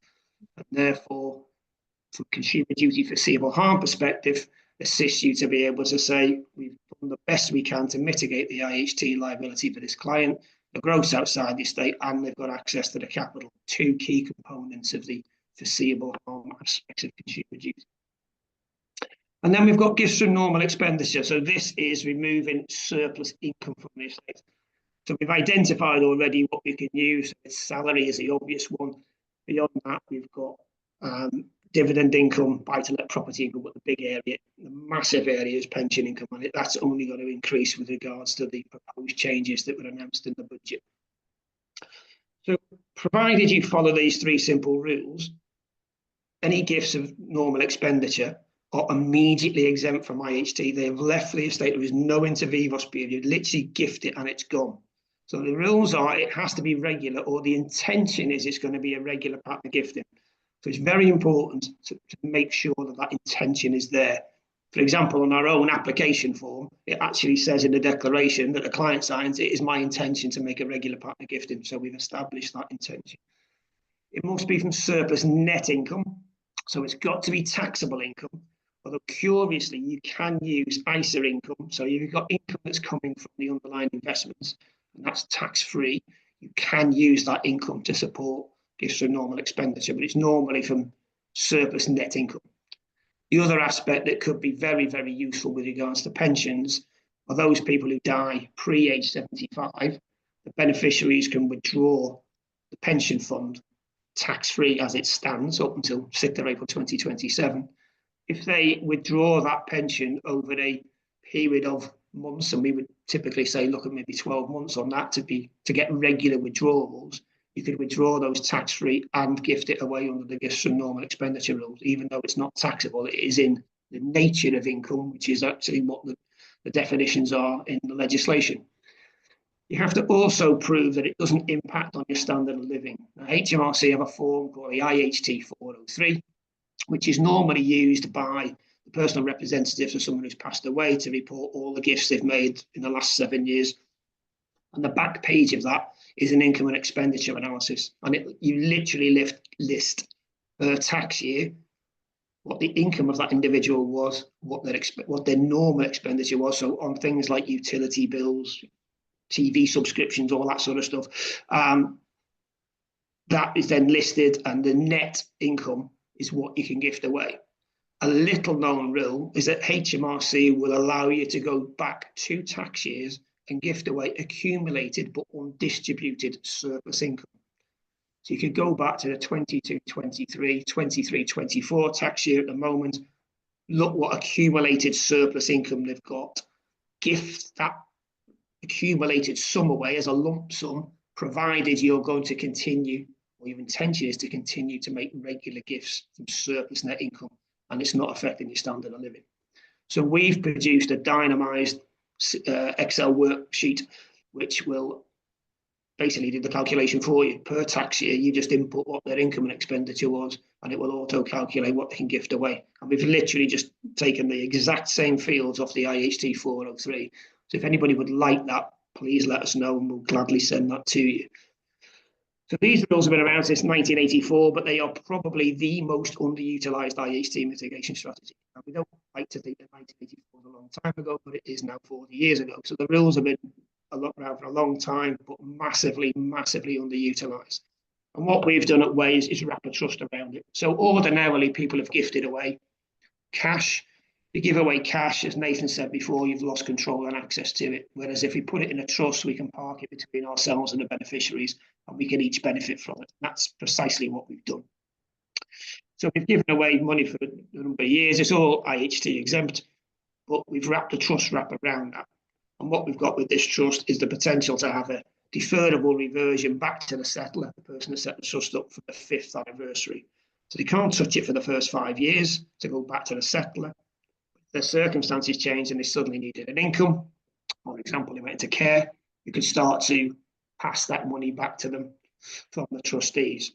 And therefore, from consumer duty foreseeable harm perspective, assists you to be able to say, we've done the best we can to mitigate the IHT liability for this client, the growth's outside the estate, and they've got access to the capital. Two key components of the foreseeable harm aspects of consumer duty. And then we've got gifts from normal expenditure. So this is removing surplus income from the estate. So we've identified already what we can use. Salary is the obvious one. Beyond that, we've got dividend income, buy-to-let property income, but the big area, the massive area is pension income, and that's only going to increase with regards to the proposed changes that were announced in the budget. So provided you follow these three simple rules, any gifts of normal expenditure are immediately exempt from IHT. They have left the estate. There is no inter vivos period. Literally gift it and it's gone. So the rules are it has to be regular, or the intention is it's going to be a regular pattern of gifting. So it's very important to make sure that that intention is there. For example, on our own application form, it actually says in the declaration that the client signs, it is my intention to make a regular pattern of gifting. So we've established that intention. It must be from surplus net income. So it's got to be taxable income. Although curiously, you can use ISA income. So you've got income that's coming from the underlying investments, and that's tax-free. You can use that income to support gifts from normal expenditure, but it's normally from surplus net income. The other aspect that could be very, very useful with regards to pensions are those people who die pre-age 75. The beneficiaries can withdraw the pension fund tax-free as it stands up until 6th of April 2027. If they withdraw that pension over a period of months, and we would typically say look at maybe 12 months on that to get regular withdrawals, you could withdraw those tax-free and gift it away under the gifts from normal expenditure rules. Even though it's not taxable, it is in the nature of income, which is actually what the definitions are in the legislation. You have to also prove that it doesn't impact on your standard of living. Now, HMRC have a form called the IHT 403, which is normally used by the personal representatives of someone who's passed away to report all the gifts they've made in the last 7 years. And the back page of that is an income and expenditure analysis. And you literally list per tax year what the income of that individual was, what their normal expenditure was. So on things like utility bills, TV subscriptions, all that sort of stuff. That is then listed, and the net income is what you can gift away. A little known rule is that HMRC will allow you to go back 2 tax years and gift away accumulated but undistributed surplus income. So you could go back to the 22-23, 23-24 tax year at the moment, look what accumulated surplus income they've got, gift that accumulated sum away as a lump sum, provided you're going to continue, or your intention is to continue to make regular gifts from surplus net income, and it's not affecting your standard of living. So we've produced a dynamized Excel worksheet, which will basically do the calculation for you. Per tax year, you just input what their income and expenditure was, and it will auto-calculate what they can gift away. And we've literally just taken the exact same fields off the IHT 403. So if anybody would like that, please let us know and we'll gladly send that to you. So these rules have been around since 1984, but they are probably the most underutilized IHT mitigation strategy. Now, we don't like to think that 1984 was a long time ago, but it is now 40 years ago. So the rules have been around for a long time, but massively, massively underutilized. And what we've done at Ways is wrap a trust around it. So ordinarily, people have gifted away cash. You give away cash, as Nathan said before, you've lost control and access to it. Whereas if we put it in a trust, we can park it between ourselves and the beneficiaries, and we can each benefit from it. That's precisely what we've done. So we've given away money for a number of years. It's all IHT exempt, but we've wrapped a trust wrap around that. And what we've got with this trust is the potential to have a deferrable reversion back to the settler, the person that set the trust up for the 5th anniversary. So they can't touch it for the first 5 years to go back to the settler. Their circumstances change and they suddenly needed an income. For example, they went into care. You could start to pass that money back to them from the trustees.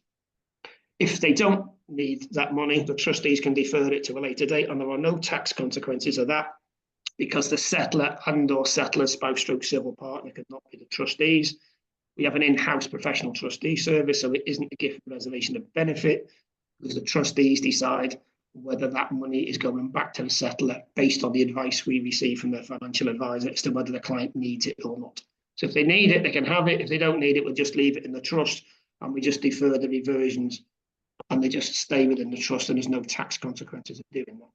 If they don't need that money, the trustees can defer it to a later date, and there are no tax consequences of that because the settler and or settler's spouse stroke civil partner could not be the trustees. We have an in-house professional trustee service, so it isn't a gift reservation of benefit because the trustees decide whether that money is going back to the settler based on the advice we receive from their financial advisor as to whether the client needs it or not. So if they need it, they can have it. If they don't need it, we'll just leave it in the trust and we just defer the reversions and they just stay within the trust and there's no tax consequences of doing that.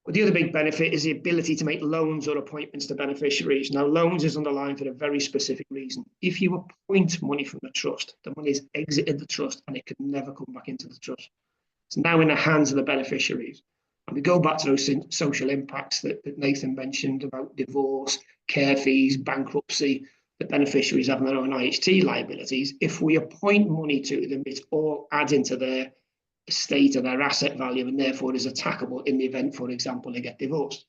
But the other big benefit is the ability to make loans or appointments to beneficiaries. Now, loans is underlined for a very specific reason. If you appoint money from the trust, the money is exited the trust and it can never come back into the trust. It's now in the hands of the beneficiaries. And we go back to those social impacts that Nathan mentioned about divorce, care fees, bankruptcy, the beneficiaries having their own IHT liabilities. If we appoint money to them, it's all adding to their estate or their asset value and therefore is attackable in the event, for example, they get divorced.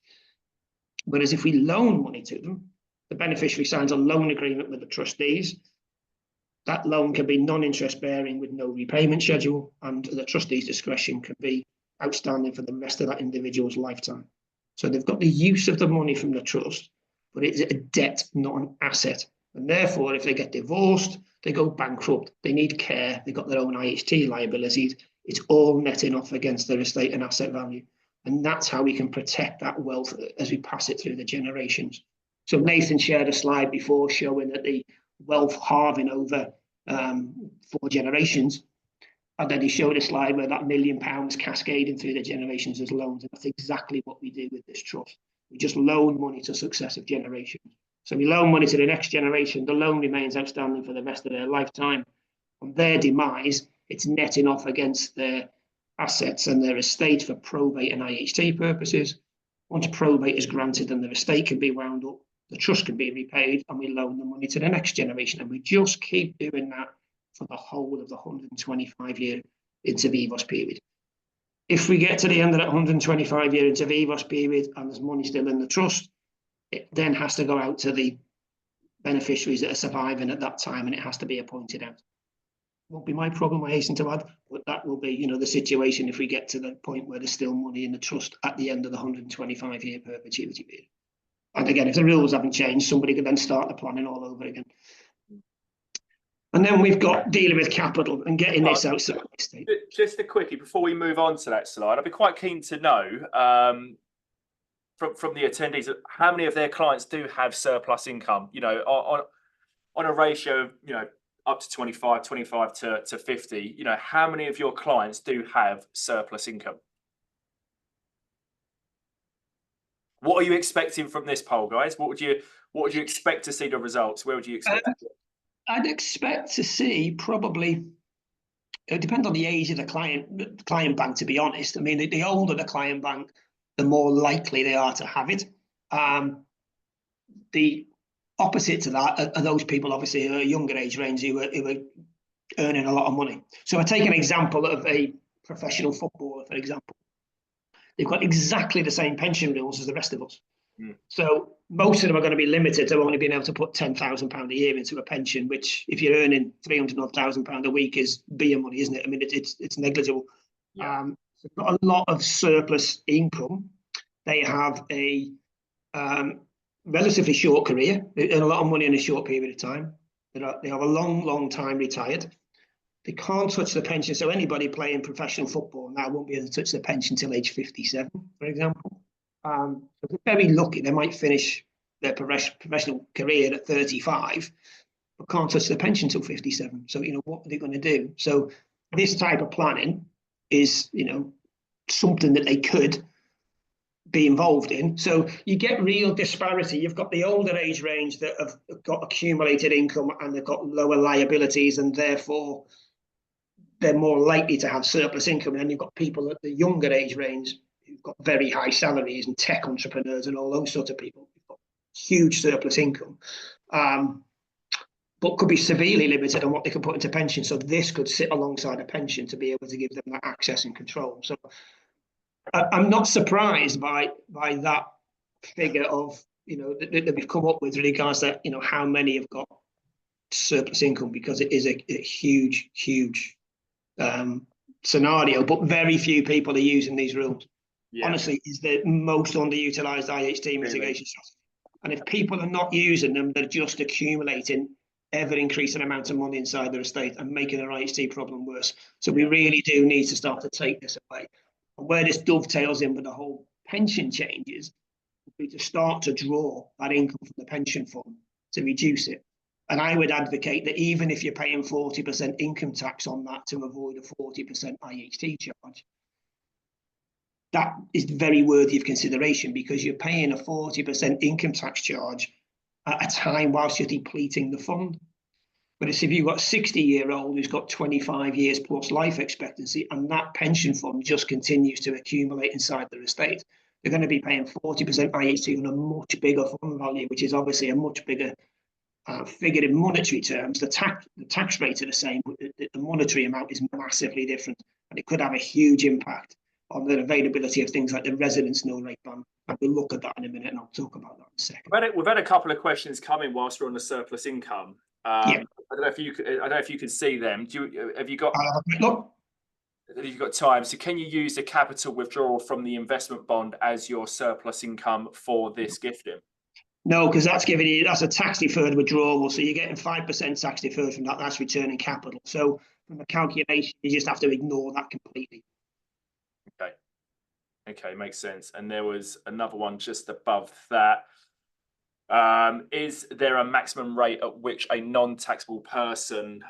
Whereas if we loan money to them, the beneficiary signs a loan agreement with the trustees. That loan can be non-interest bearing with no repayment schedule, and the trustee's discretion can be outstanding for the rest of that individual's lifetime. So they've got the use of the money from the trust, but it's a debt, not an asset. And therefore, if they get divorced, they go bankrupt, they need care, they've got their own IHT liabilities, it's all netting off against their estate and asset value. And that's how we can protect that wealth as we pass it through the generations. So Nathan shared a slide before showing that the wealth halving over 4 generations. And then he showed a slide where that £1 million cascading through the generations as loans. And that's exactly what we do with this trust. We just loan money to successive generations. So we loan money to the next generation. The loan remains outstanding for the rest of their lifetime. On their demise, it's netting off against their assets and their estate for probate and IHT purposes. Once probate is granted, then their estate can be wound up, the trust can be repaid, and we loan the money to the next generation. And we just keep doing that for the whole of the 125-year inter vivos period. If we get to the end of that 125-year inter vivos period and there's money still in the trust, it then has to go out to the beneficiaries that are surviving at that time, and it has to be appointed out. Won't be my problem, I hasten to add, but that will be, the situation if we get to the point where there's still money in the trust at the end of the 125-year perpetuity period. And again, if the rules haven't changed, somebody could then start the planning all over again. And then we've got dealing with capital and getting this outside the estate. Just a quickie, before we move on to that slide, I'd be quite keen to know from the attendees how many of their clients do have surplus income, on a ratio of, up to 25 to 50, how many of your clients do have surplus income? What are you expecting from this poll, guys? What would you expect to see the results? Where would you expect that? I'd expect to see probably, it depends on the age of the client bank, to be honest. I mean, the older the client bank, the more likely they are to have it. The opposite to that are those people, obviously, who are younger age range who are earning a lot of money. So I take an example of a professional footballer, for example. They've got exactly the same pension rules as the rest of us. So most of them are going to be limited to only being able to put £10,000 a year into a pension, which if you're earning £300,000 a week is beer money, isn't it? I mean, it's negligible. Yeah. So they've got a lot of surplus income. They have a relatively short career. They earn a lot of money in a short period of time. They have a long time retired. They can't touch the pension. So anybody playing professional football now won't be able to touch the pension till age 57, for example. So if they're very lucky, they might finish their professional career at 35, but can't touch the pension till 57. So, what are they going to do? So this type of planning is, something that they could be involved in. So you get real disparity. You've got the older age range that have got accumulated income and they've got lower liabilities, and therefore they're more likely to have surplus income. And then you've got people at the younger age range who've got very high salaries and tech entrepreneurs and all those sorts of people who've got huge surplus income, but could be severely limited on what they can put into pension. So this could sit alongside a pension to be able to give them that access and control. So I'm not surprised by that figure of, that we've come up with in regards to, how many have got surplus income, because it is a huge scenario, but very few people are using these rules. Yeah. Honestly, is the most underutilized IHT mitigation strategy. And if people are not using them, they're just accumulating ever increasing amounts of money inside their estate and making their IHT problem worse. So we really do need to start to take this away. And where this dovetails in with the whole pension changes would be to start to draw that income from the pension fund to reduce it. And I would advocate that even if you're paying 40% income tax on that to avoid a 40% IHT charge, that is very worthy of consideration, because you're paying a 40% income tax charge at a time whilst you're depleting the fund. But if you've got a 60-year-old who's got 25 years plus life expectancy, and that pension fund just continues to accumulate inside their estate, they're going to be paying 40% IHT on a much bigger fund value, which is obviously a much bigger figure in monetary terms. The tax rates are the same, but the monetary amount is massively different, and it could have a huge impact on the availability of things like the residence nil rate ban. And we'll look at that in a minute, and I'll talk about that in a second. We've had a couple of questions coming whilst we're on the surplus income. Yeah. I don't know if you can see them. Have you got time? So can you use the capital withdrawal from the investment bond as your surplus income for this gifting? No, because that's a tax deferred withdrawal. So you're getting 5% tax deferred from that. That's returning capital. So from the calculation, you just have to ignore that completely. Okay, makes sense. And there was another one just above that. Is there a maximum rate at which a non-taxable person,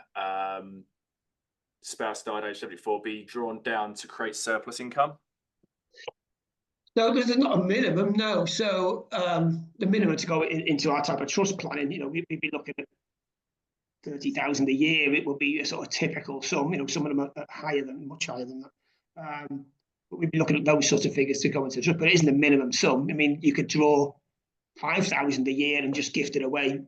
spouse died age 74, be drawn down to create surplus income? No, there's not a minimum, no. So the minimum to go into our type of trust planning, we'd be looking at 30,000 a year. It would be a sort of typical sum. Some of them are much higher than that. But we'd be looking at those sorts of figures to go into trust. But it isn't a minimum sum. I mean, you could draw 5,000 a year and just gift it away,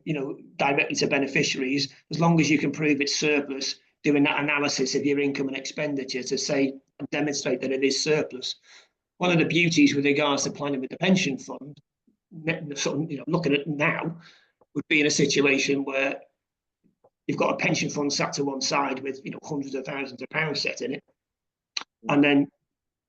directly to beneficiaries, as long as you can prove it's surplus, doing that analysis of your income and expenditure to say and demonstrate that it is surplus. One of the beauties with regards to planning with the pension fund, looking at now, would be in a situation where you've got a pension fund sat to one side with hundreds of thousands of pounds set in it, and then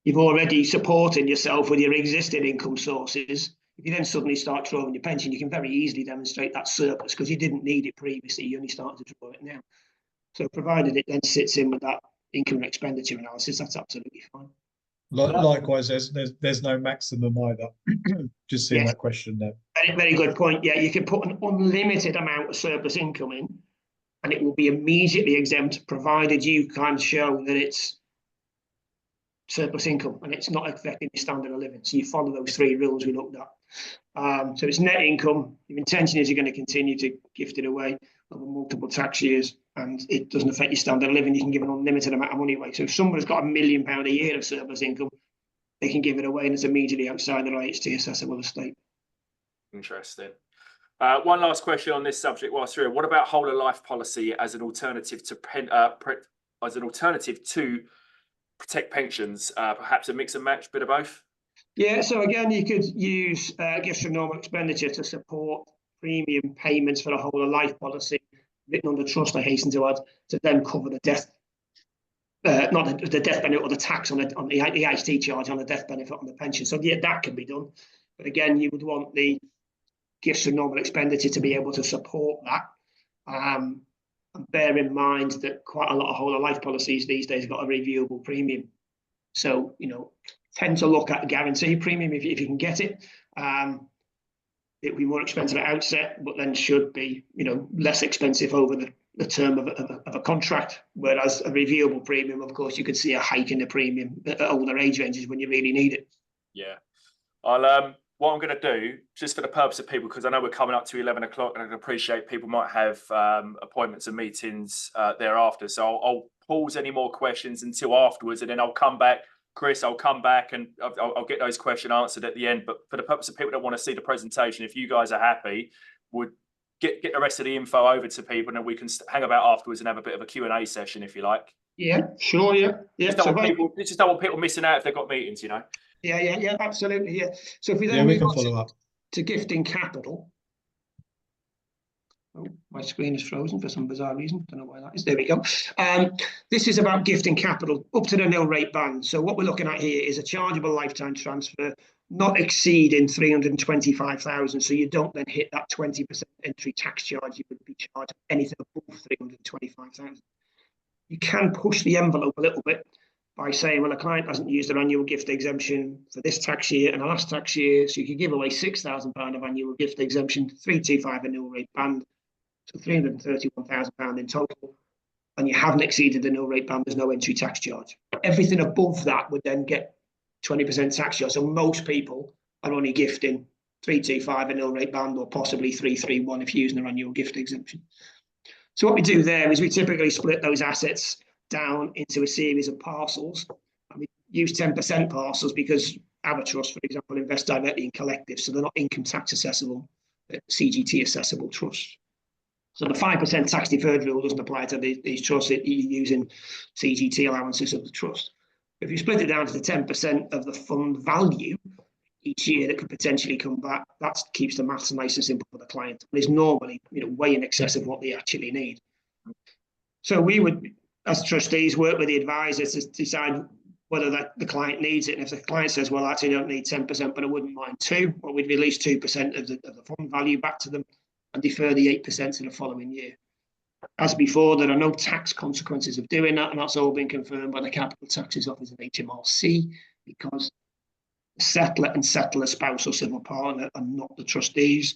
you've already supported yourself with your existing income sources. If you then suddenly start drawing your pension, you can very easily demonstrate that surplus because you didn't need it previously. You only started to draw it now. So provided it then sits in with that income and expenditure analysis, that's absolutely fine. Likewise, there's no maximum either. Just seeing that question there. Very, very good point. Yeah, you can put an unlimited amount of surplus income in, and it will be immediately exempt, provided you can show that it's surplus income and it's not affecting your standard of living. So you follow those three rules we looked at. So it's net income. Your intention is you're going to continue to gift it away. over multiple tax years, and it doesn't affect your standard of living. You can give an unlimited amount of money away. So if somebody's got £1 million a year of surplus income, they can give it away, and it's immediately outside their IHT assessable estate. Interesting. One last question on this subject whilst we're here. What about whole of life policy as an alternative to protect pensions? Perhaps a mix and match, bit of both. Yeah. So again, you could use gifts from normal expenditure to support premium payments for a whole of life policy written under trust, I hasten to add, to then cover the death, not the death benefit or the tax on the IHT charge on the death benefit on the pension. So yeah, that can be done. But again, you would want the gifts from normal expenditure to be able to support that. And bear in mind that quite a lot of whole of life policies these days have got a reviewable premium. So, tend to look at a guarantee premium if you can get it. It will be more expensive at outset, but then should be, less expensive over the term of a contract. Whereas a reviewable premium, of course, you could see a hike in the premium at older age ranges when you really need it. Yeah. What I'm going to do, just for the purpose of people, because I know we're coming up to 11 o'clock, and I can appreciate people might have appointments and meetings thereafter. So I'll pause any more questions until afterwards, and then I'll come back. Chris, I'll come back and I'll get those questions answered at the end. But for the purpose of people that want to see the presentation, if you guys are happy, would get the rest of the info over to people, and then we can hang about afterwards and have a bit of a Q&A session, if you like. Yeah, sure, yeah. Just don't want people missing out if they've got meetings, Yeah, absolutely, yeah. So if we then we can follow up to gifting capital. Oh, my screen is frozen for some bizarre reason. Don't know why that is. There we go. This is about gifting capital up to the nil rate band. So what we're looking at here is a chargeable lifetime transfer not exceeding 325,000. So you don't then hit that 20% entry tax charge. You would be charged anything above 325,000. You can push the envelope a little bit by saying, well, a client hasn't used their annual gift exemption for this tax year and the last tax year, so you could give away £6,000 of annual gift exemption, 325 a nil rate band, so £331,000 in total, and you haven't exceeded the nil rate band, there's no entry tax charge. Everything above that would then get 20% tax charge, so most people are only gifting 325 a nil rate band, or possibly 331 if you're using their annual gift exemption. So what we do there is we typically split those assets down into a series of parcels, and we use 10% parcels because our trust, for example, invest directly in collectives, so they're not income tax assessable, CGT assessable trusts. So the 5% tax deferred rule doesn't apply to these trusts. You're using CGT allowances of the trust. If you split it down to the 10% of the fund value each year that could potentially come back, that keeps the maths nice and simple for the client. And it's normally, way in excess of what they actually need. So we would, as trustees, work with the advisors to decide whether the client needs it. And if the client says, well, actually, I don't need 10%, but I wouldn't mind 2%, well, we'd release 2% of the fund value back to them and defer the 8% to the following year. As before, there are no tax consequences of doing that, and that's all been confirmed by the Capital Taxes Office and HMRC, because the settler and settler spouse or civil partner are not the trustees.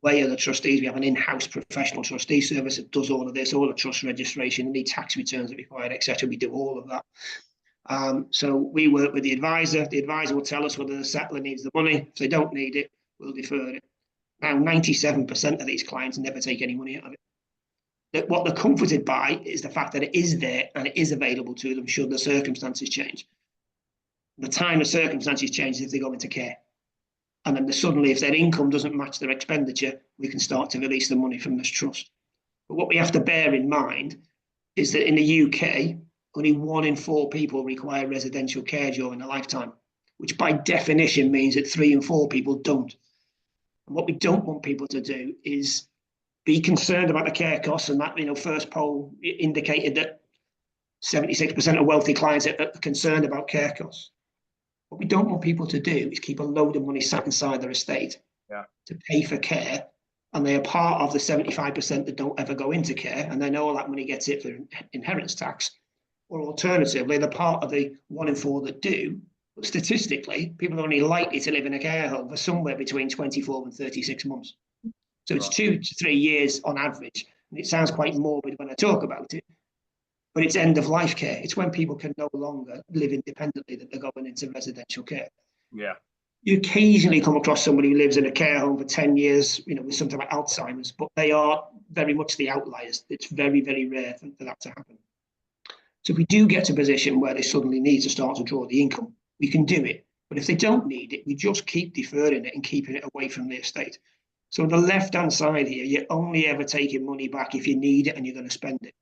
We are the trustees. We have an in-house professional trustee service that does all of this, all the trust registration, any tax returns that required, etc. We do all of that. So we work with the advisor. The advisor will tell us whether the settler needs the money. If they don't need it, we'll defer it. Now, 97% of these clients never take any money out of it. What they're comforted by is the fact that it is there and it is available to them should the circumstances change. The time the circumstances change is if they go into care. And then suddenly, if their income doesn't match their expenditure, we can start to release the money from this trust. But what we have to bear in mind is that in the UK, only 1 in 4 people require residential care during their lifetime, which by definition means that 3 in 4 people don't. And what we don't want people to do is be concerned about the care costs, and that, first poll indicated that 76% of wealthy clients are concerned about care costs. What we don't want people to do is keep a load of money sat inside their estate to pay for care, and they are part of the 75% that don't ever go into care, and they know all that money gets hit for inheritance tax. Or alternatively, they're part of the 1 in 4 that do, but statistically, people are only likely to live in a care home for somewhere between 24 and 36 months. So it's 2 to 3 years on average, and it sounds quite morbid when I talk about it, but it's end of life care. It's when people can no longer live independently that they're going into residential care. Yeah. You occasionally come across somebody who lives in a care home for 10 years, with something like Alzheimer's, but they are very much the outliers. It's very, very rare for that to happen. So if we do get to a position where they suddenly need to start to draw the income, we can do it. But if they don't need it, we just keep deferring it and keeping it away from the estate. So on the left-hand side here, you're only ever taking money back if you need it and you're going to spend it.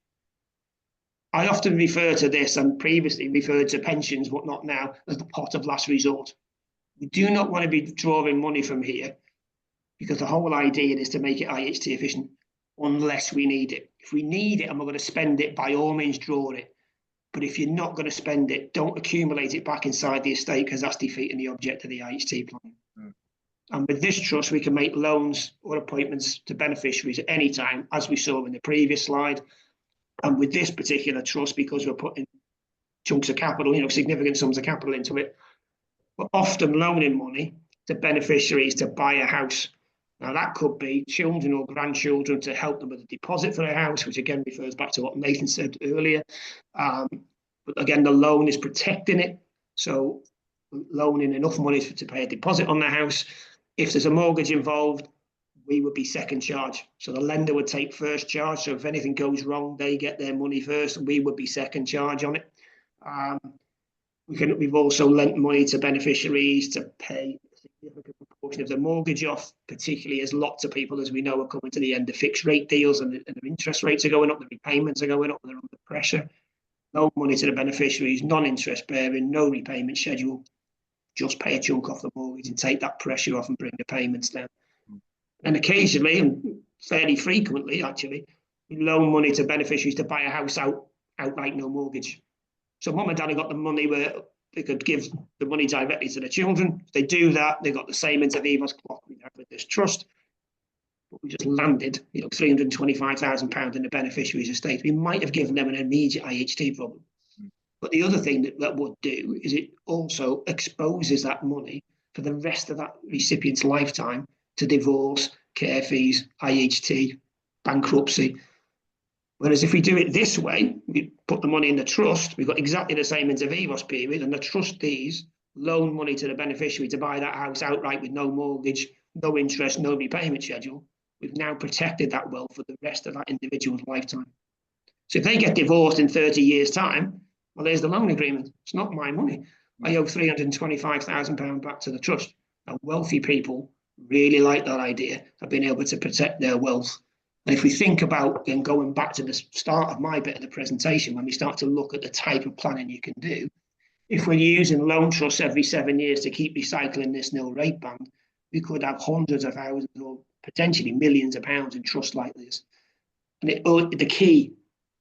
I often refer to this, and previously referred to pensions, but not now, as the pot of last resort. We do not want to be drawing money from here, because the whole idea is to make it IHT efficient, unless we need it. If we need it and we're going to spend it, by all means draw it. But if you're not going to spend it, don't accumulate it back inside the estate, because that's defeating the object of the IHT plan. And with this trust, we can make loans or appointments to beneficiaries at any time, as we saw in the previous slide. And with this particular trust, because we're putting chunks of capital, significant sums of capital into it, we're often loaning money to beneficiaries to buy a house. Now, that could be children or grandchildren to help them with a deposit for a house, which again refers back to what Nathan said earlier. But again, the loan is protecting it. So loaning enough money to pay a deposit on the house. If there's a mortgage involved, we would be second charge. So the lender would take first charge. So if anything goes wrong, they get their money first, and we would be second charge on it. We've also lent money to beneficiaries to pay a significant proportion of the mortgage off, particularly as lots of people, as we know, are coming to the end of fixed rate deals, and the interest rates are going up, the repayments are going up, they're under pressure. Loan money to the beneficiaries, non-interest bearing, no repayment schedule. Just pay a chunk off the mortgage and take that pressure off and bring the payments down. And occasionally, and fairly frequently actually, we loan money to beneficiaries to buy a house outright, no mortgage. So mum and dad have got the money where they could give the money directly to the children. If they do that, they've got the same intervenors clock we have with this trust. But we just landed, £325,000 in the beneficiary's estate. We might have given them an immediate IHT problem. But the other thing that would do is it also exposes that money for the rest of that recipient's lifetime to divorce, care fees, IHT, bankruptcy. Whereas if we do it this way, we put the money in the trust, we've got exactly the same intervivos period, and the trustees loan money to the beneficiary to buy that house outright with no mortgage, no interest, no repayment schedule. We've now protected that wealth for the rest of that individual's lifetime. So if they get divorced in 30 years' time, well, there's the loan agreement. It's not my money. I owe £325,000 back to the trust. Now, wealthy people really like that idea of being able to protect their wealth. And if we think about, then going back to the start of my bit of the presentation, when we start to look at the type of planning you can do, if we're using loan trusts every 7 years to keep recycling this nil rate band, we could have hundreds of thousands or potentially millions of pounds in trusts like this. And the key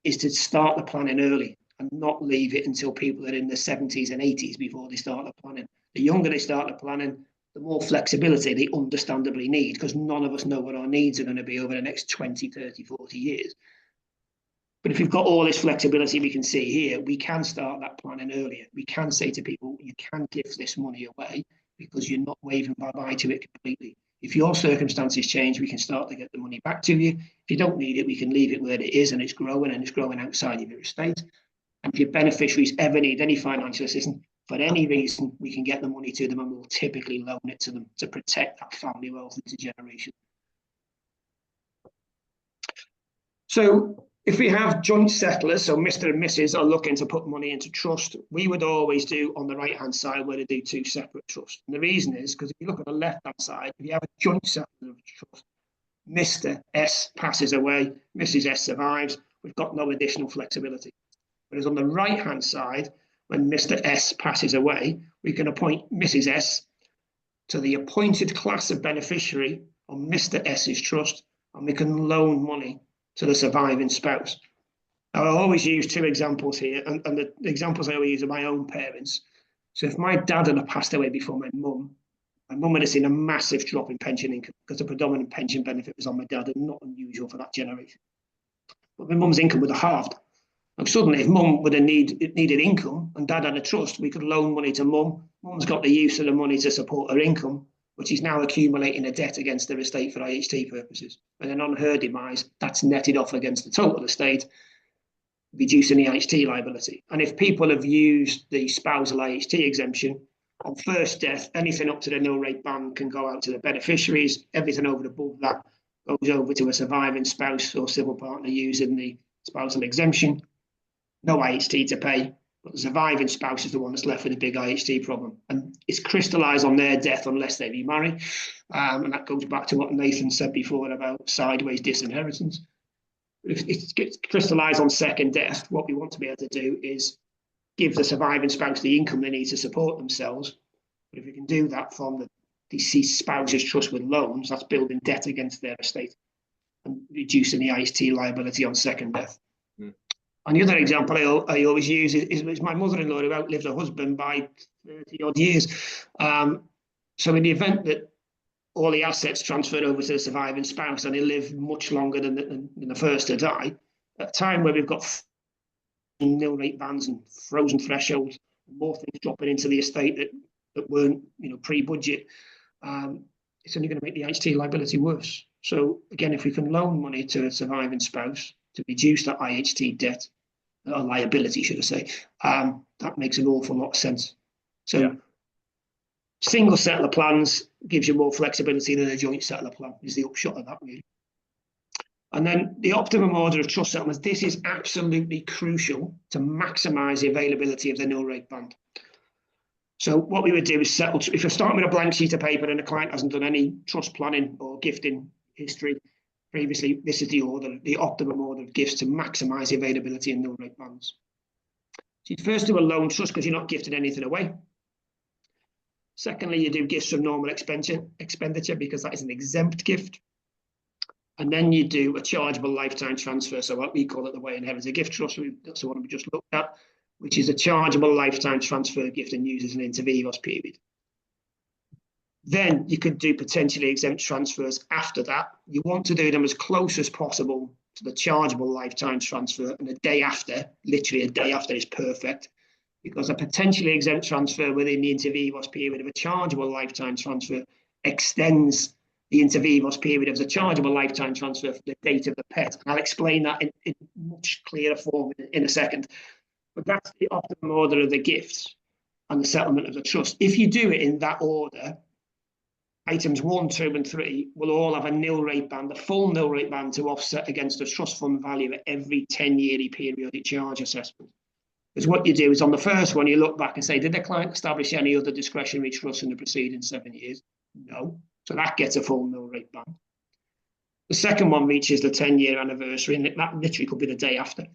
is to start the planning early and not leave it until people are in their 70s and 80s before they start the planning. The younger they start the planning, the more flexibility they understandably need, because none of us know what our needs are going to be over the next 20, 30, 40 years. But if we've got all this flexibility we can see here, we can start that planning earlier. We can say to people, you can give this money away because you're not waving bye-bye to it completely. If your circumstances change, we can start to get the money back to you. If you don't need it, we can leave it where it is and it's growing outside of your estate. And if your beneficiaries ever need any financial assistance, for any reason, we can get the money to them and we'll typically loan it to them to protect that family wealth into generation. So if we have joint settlers, so Mr. and Mrs. are looking to put money into trust, we would always do on the right-hand side where they do two separate trusts. And the reason is because if you look at the left-hand side, if you have a joint settler of trust, Mr. S passes away, Mrs. S survives, we've got no additional flexibility. Whereas on the right-hand side, when Mr. S passes away, we can appoint Mrs. S to the appointed class of beneficiary on Mr. S's trust, and we can loan money to the surviving spouse. Now, I always use two examples here, and the examples I always use are my own parents. So if my dad had passed away before my mum would have seen a massive drop in pension income because the predominant pension benefit was on my dad, and not unusual for that generation. But my mum's income would have halved. And suddenly, if mum would have needed income and dad had a trust, we could loan money to mum. Mum's got the use of the money to support her income, but she's now accumulating a debt against her estate for IHT purposes. And then on her demise, that's netted off against the total estate, reducing the IHT liability. And if people have used the spousal IHT exemption, on first death, anything up to the nil rate band can go out to the beneficiaries. Everything over and above that goes over to a surviving spouse or civil partner using the spousal exemption. No IHT to pay, but the surviving spouse is the one that's left with a big IHT problem. And it's crystallised on their death unless they remarry. And that goes back to what Nathan said before about sideways disinheritance. If it gets crystallised on second death, what we want to be able to do is give the surviving spouse the income they need to support themselves. But if we can do that from the deceased spouse's trust with loans, that's building debt against their estate and reducing the IHT liability on second death. And the other example I always use is my mother-in-law who outlived her husband by 30 odd years. So in the event that all the assets transferred over to the surviving spouse and they live much longer than the first to die, at a time where we've got nil rate bans and frozen thresholds, more things dropping into the estate that weren't pre-budget, it's only going to make the IHT liability worse. So again, if we can loan money to a surviving spouse to reduce that IHT debt, or liability, should I say, that makes an awful lot of sense. So single settler plans gives you more flexibility than a joint settler plan, is the upshot of that, really. And then the optimum order of trust settlements. This is absolutely crucial to maximise the availability of the nil rate band. So what we would do is settle, if you're starting with a blank sheet of paper and the client hasn't done any trust planning or gifting history previously, this is the order, the optimum order of gifts to maximise the availability in nil rate bands. So you first do a loan trust because you're not gifting anything away. Secondly, you do gifts from normal expenditure because that is an exempt gift. And then you do a chargeable lifetime transfer. So what we call it the way inherited gift trust. That's the one we just looked at, which is a chargeable lifetime transfer gift and uses an inter vivos period. Then you could do potentially exempt transfers after that. You want to do them as close as possible to the chargeable lifetime transfer, and a day after, literally a day after, is perfect, because a potentially exempt transfer within the inter vivos period of a chargeable lifetime transfer extends the inter vivos period of the chargeable lifetime transfer for the date of the pet. And I'll explain that in much clearer form in a second. But that's the optimum order of the gifts and the settlement of the trust. If you do it in that order, items 1, 2, and 3 will all have a nil rate band, a full nil rate band to offset against the trust fund value at every 10-yearly periodic charge assessment. Because what you do is on the first one, you look back and say, did the client establish any other discretionary trust in the preceding 7 years? No. So that gets a full nil rate band. The second one reaches the 10-year anniversary, and that literally could be the day after.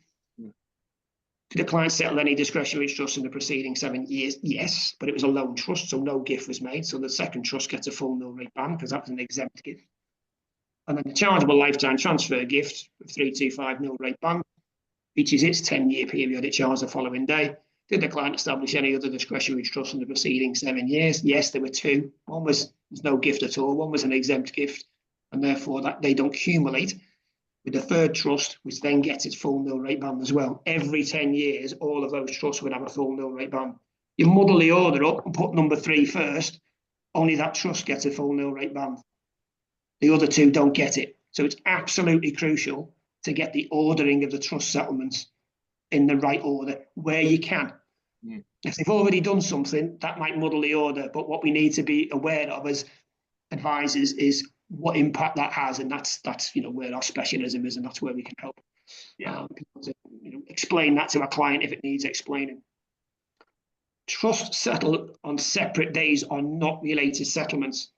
Did the client settle any discretionary trust in the preceding 7 years? Yes, but it was a loan trust, so no gift was made. So the second trust gets a full nil rate band because that was an exempt gift. And then the chargeable lifetime transfer gift of 325 nil rate band reaches its 10-year periodic charge the following day. Did the client establish any other discretionary trust in the preceding 7 years? Yes, there were 2. One was there's no gift at all. One was an exempt gift, and therefore that they don't accumulate with the third trust, which then gets its full nil rate band as well. Every 10 years, all of those trusts would have a full nil rate band. You muddle the order up and put number 3 first, only that trust gets a full nil rate band. The other 2 don't get it. So it's absolutely crucial to get the ordering of the trust settlements in the right order where you can. If they've already done something, that might muddle the order, but what we need to be aware of as advisors is what impact that has, and that's where our specialism is, and that's where we can help. To, explain that to a client if it needs explaining. Trusts settled on separate days are not related settlements.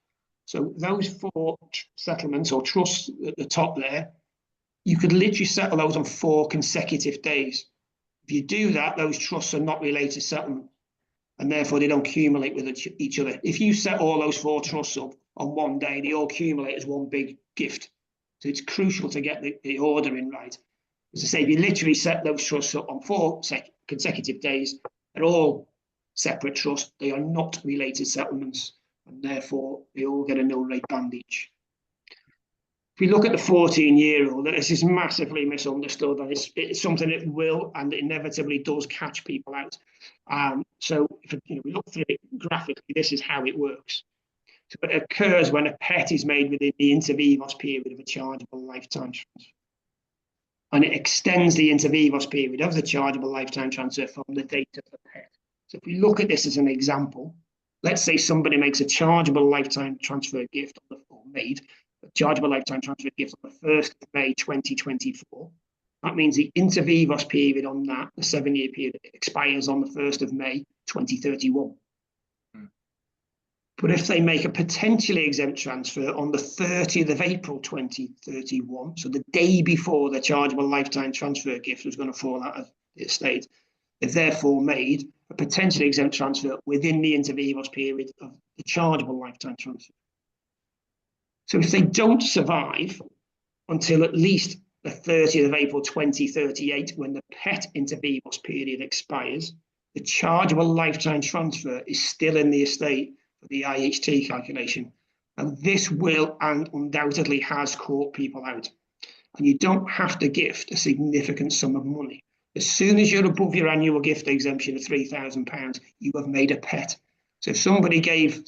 So those 4 settlements or trusts at the top there, you could literally settle those on 4 consecutive days. If you do that, those trusts are not related settlement, and therefore they don't accumulate with each other. If you set all those 4 trusts up on one day, they all accumulate as one big gift. So it's crucial to get the ordering right. As I say, if you literally set those trusts up on 4 consecutive days, they're all separate trusts. They are not related settlements, and therefore they all get a nil rate band each. If we look at the 14-year-old, this is massively misunderstood, and it's something that will and inevitably does catch people out. So if we look through it graphically, this is how it works. So it occurs when a pet is made within the inter vivos period of a chargeable lifetime transfer. And it extends the inter vivos period of the chargeable lifetime transfer from the date of the pet. So if we look at this as an example, let's say somebody makes a chargeable lifetime transfer gift or made a chargeable lifetime transfer gift on the 1st of May 2024. That means the inter vivos period on that, the 7-year period, expires on the 1st of May 2031. But if they make a potentially exempt transfer on the 30th of April 2031, so the day before the chargeable lifetime transfer gift was going to fall out of the estate, they've therefore made a potentially exempt transfer within the inter vivos period of the chargeable lifetime transfer. So if they don't survive until at least the 30th of April 2038, when the PET inter vivos period expires, the chargeable lifetime transfer is still in the estate for the IHT calculation. And this will and undoubtedly has caught people out. And you don't have to gift a significant sum of money. As soon as you're above your annual gift exemption of £3,000, you have made a PET. So if somebody gave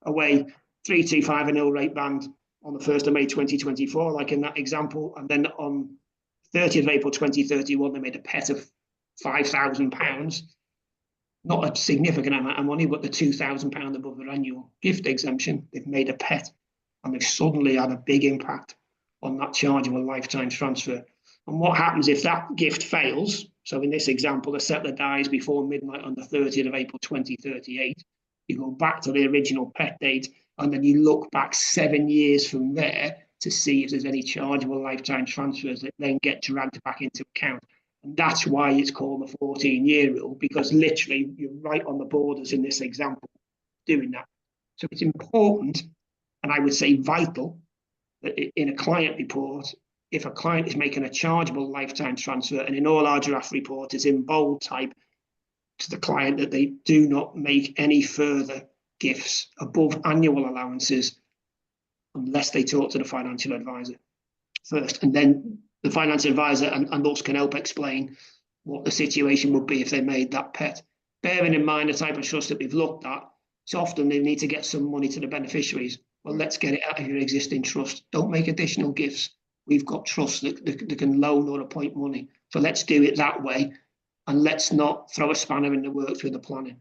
away 325 an ill rate band on the 1st of May 2024, like in that example, and then on 30th of April 2031, they made a PET of £5,000, not a significant amount of money, but the £2,000 above their annual gift exemption, they've made a PET, and they've suddenly had a big impact on that chargeable lifetime transfer. And what happens if that gift fails? So in this example, the settler dies before midnight on the 30th of April 2038. You go back to the original PET date, and then you look back 7 years from there to see if there's any chargeable lifetime transfers that then get dragged back into account. And that's why it's called the 14-year rule, because literally you're right on the borders in this example doing that. So it's important, and I would say vital, that in a client report, if a client is making a chargeable lifetime transfer, and in all our draft report is in bold type to the client, that they do not make any further gifts above annual allowances unless they talk to the financial advisor first. And then the financial advisor and us can help explain what the situation would be if they made that PET. Bearing in mind the type of trust that we've looked at, it's often they need to get some money to the beneficiaries. Well, let's get it out of your existing trust. Don't make additional gifts. We've got trusts that can loan or appoint money. So let's do it that way. And let's not throw a spanner in the works with the planning.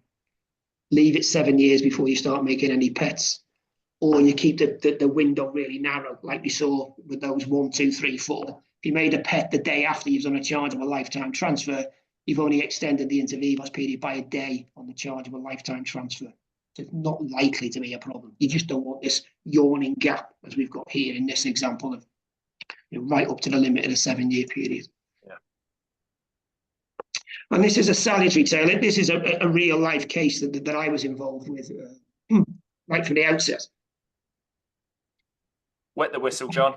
Leave it 7 years before you start making any PETs. Or you keep the window really narrow, like we saw with those 1, 2, 3, 4. If you made a PET the day after you've done a chargeable lifetime transfer, you've only extended the inter vivos period by a day on the chargeable lifetime transfer. So it's not likely to be a problem. You just don't want this yawning gap, as we've got here in this example of right up to the limit of the 7-year period. Yeah. And this is a salutary tale. This is a real life case that I was involved with right from the outset. Wet the whistle, John.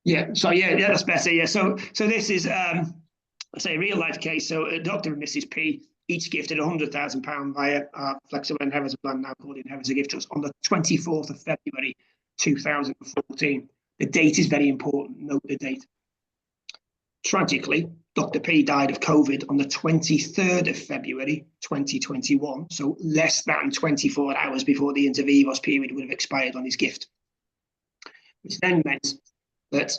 Yeah. So yeah, that's better. Yeah. So this is I say a real life case. So Dr. and Mrs. P each gifted £100,000 via our flexible inheritance plan, now called Inheritance Gift Trust, on the 24th of February 2014. The date is very important. Note the date. Tragically, Dr. P died of COVID on the 23rd of February 2021, so less than 24 hours before the inter vivos period would have expired on his gift. Which then meant that,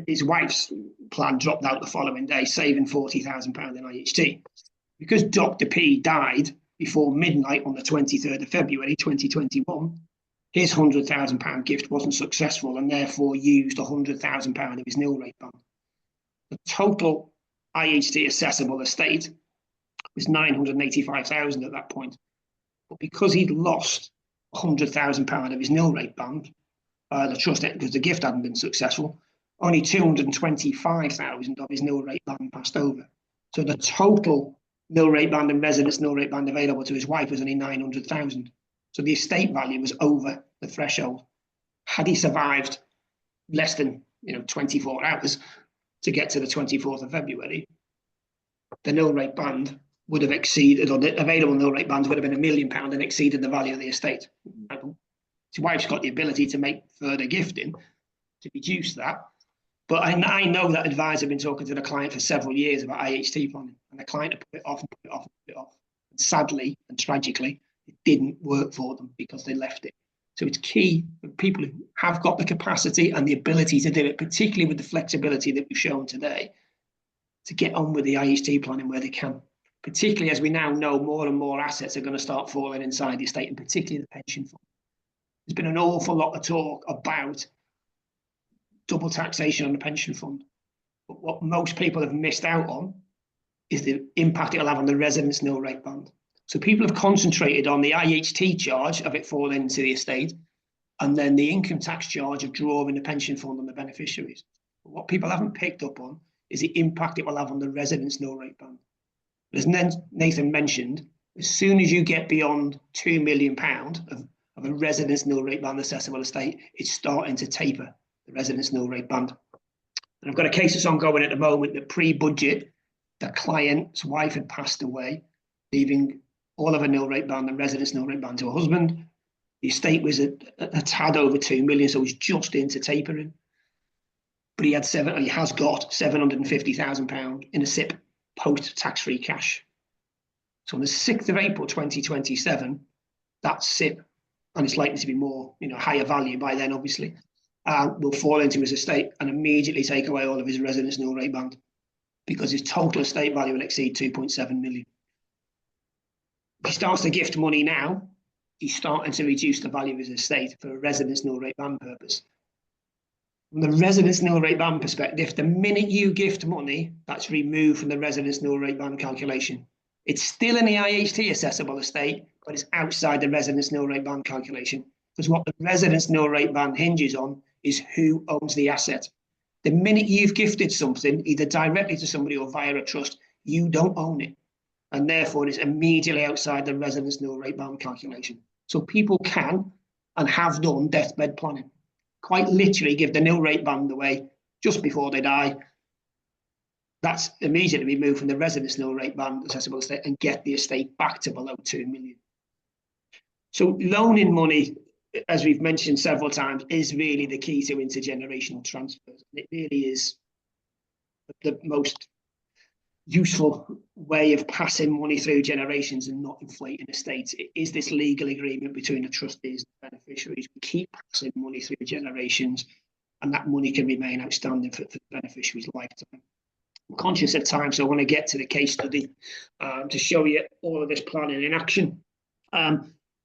his wife's plan dropped out the following day, saving £40,000 in IHT. Because Dr. P died before midnight on the 23rd of February 2021, his £100,000 gift wasn't successful and therefore used £100,000 of his nil rate band. The total IHT assessable estate was £985,000 at that point. But because he'd lost £100,000 of his nil rate band, the trust, because the gift hadn't been successful, only £225,000 of his nil rate band passed over. So the total nil rate band and residence nil rate band available to his wife was only £900,000. So the estate value was over the threshold. Had he survived less than 24 hours to get to the 24th of February, the nil rate band would have exceeded, or the available nil rate bands would have been £1 million and exceeded the value of the estate. His wife's got the ability to make further gifting to reduce that. But I know that advisor had been talking to the client for several years about IHT planning, and the client had put it off and put it off and put it off. And sadly and tragically, it didn't work for them because they left it. So it's key for people who have got the capacity and the ability to do it, particularly with the flexibility that we've shown today, to get on with the IHT planning where they can. particularly as we now know more and more assets are going to start falling inside the estate, and particularly the pension fund. There's been an awful lot of talk about double taxation on the pension fund. But what most people have missed out on is the impact it'll have on the residence nil rate band. So people have concentrated on the IHT charge of it falling into the estate, and then the income tax charge of drawing the pension fund on the beneficiaries. But what people haven't picked up on is the impact it will have on the residence nil rate band. As Nathan mentioned, as soon as you get beyond £2 million of a residence nil rate band assessable estate, it's starting to taper the residence nil rate band. And I've got a case that's ongoing at the moment that pre-budget, the client's wife had passed away, leaving all of a nil rate band and residence nil rate band to her husband. The estate was a tad over 2 million, so it was just into tapering. But he has got £750,000 in a SIP post tax-free cash. So on the 6th of April 2027, that SIP, and it's likely to be more, higher value by then, obviously, will fall into his estate and immediately take away all of his residence nil rate band, because his total estate value will exceed 2.7 million. If he starts to gift money now, he's starting to reduce the value of his estate for a residence nil rate band purpose. From the residence nil rate band perspective, the minute you gift money, that's removed from the residence nil rate band calculation. It's still in the IHT assessable estate, but it's outside the residence nil rate band calculation. Because what the residence nil rate band hinges on is who owns the asset. The minute you've gifted something, either directly to somebody or via a trust, you don't own it. And therefore, it's immediately outside the residence nil rate band calculation. So people can and have done deathbed planning. Quite literally give the nil rate band away just before they die. That's immediately removed from the residence nil rate band assessable estate and get the estate back to below 2 million. So loaning money, as we've mentioned several times, is really the key to intergenerational transfers. It really is the most useful way of passing money through generations and not inflating estates. It is this legal agreement between the trustees and the beneficiaries. We keep passing money through generations, and that money can remain outstanding for the beneficiary's lifetime. I'm conscious of time, so I want to get to the case study to show you all of this planning in action.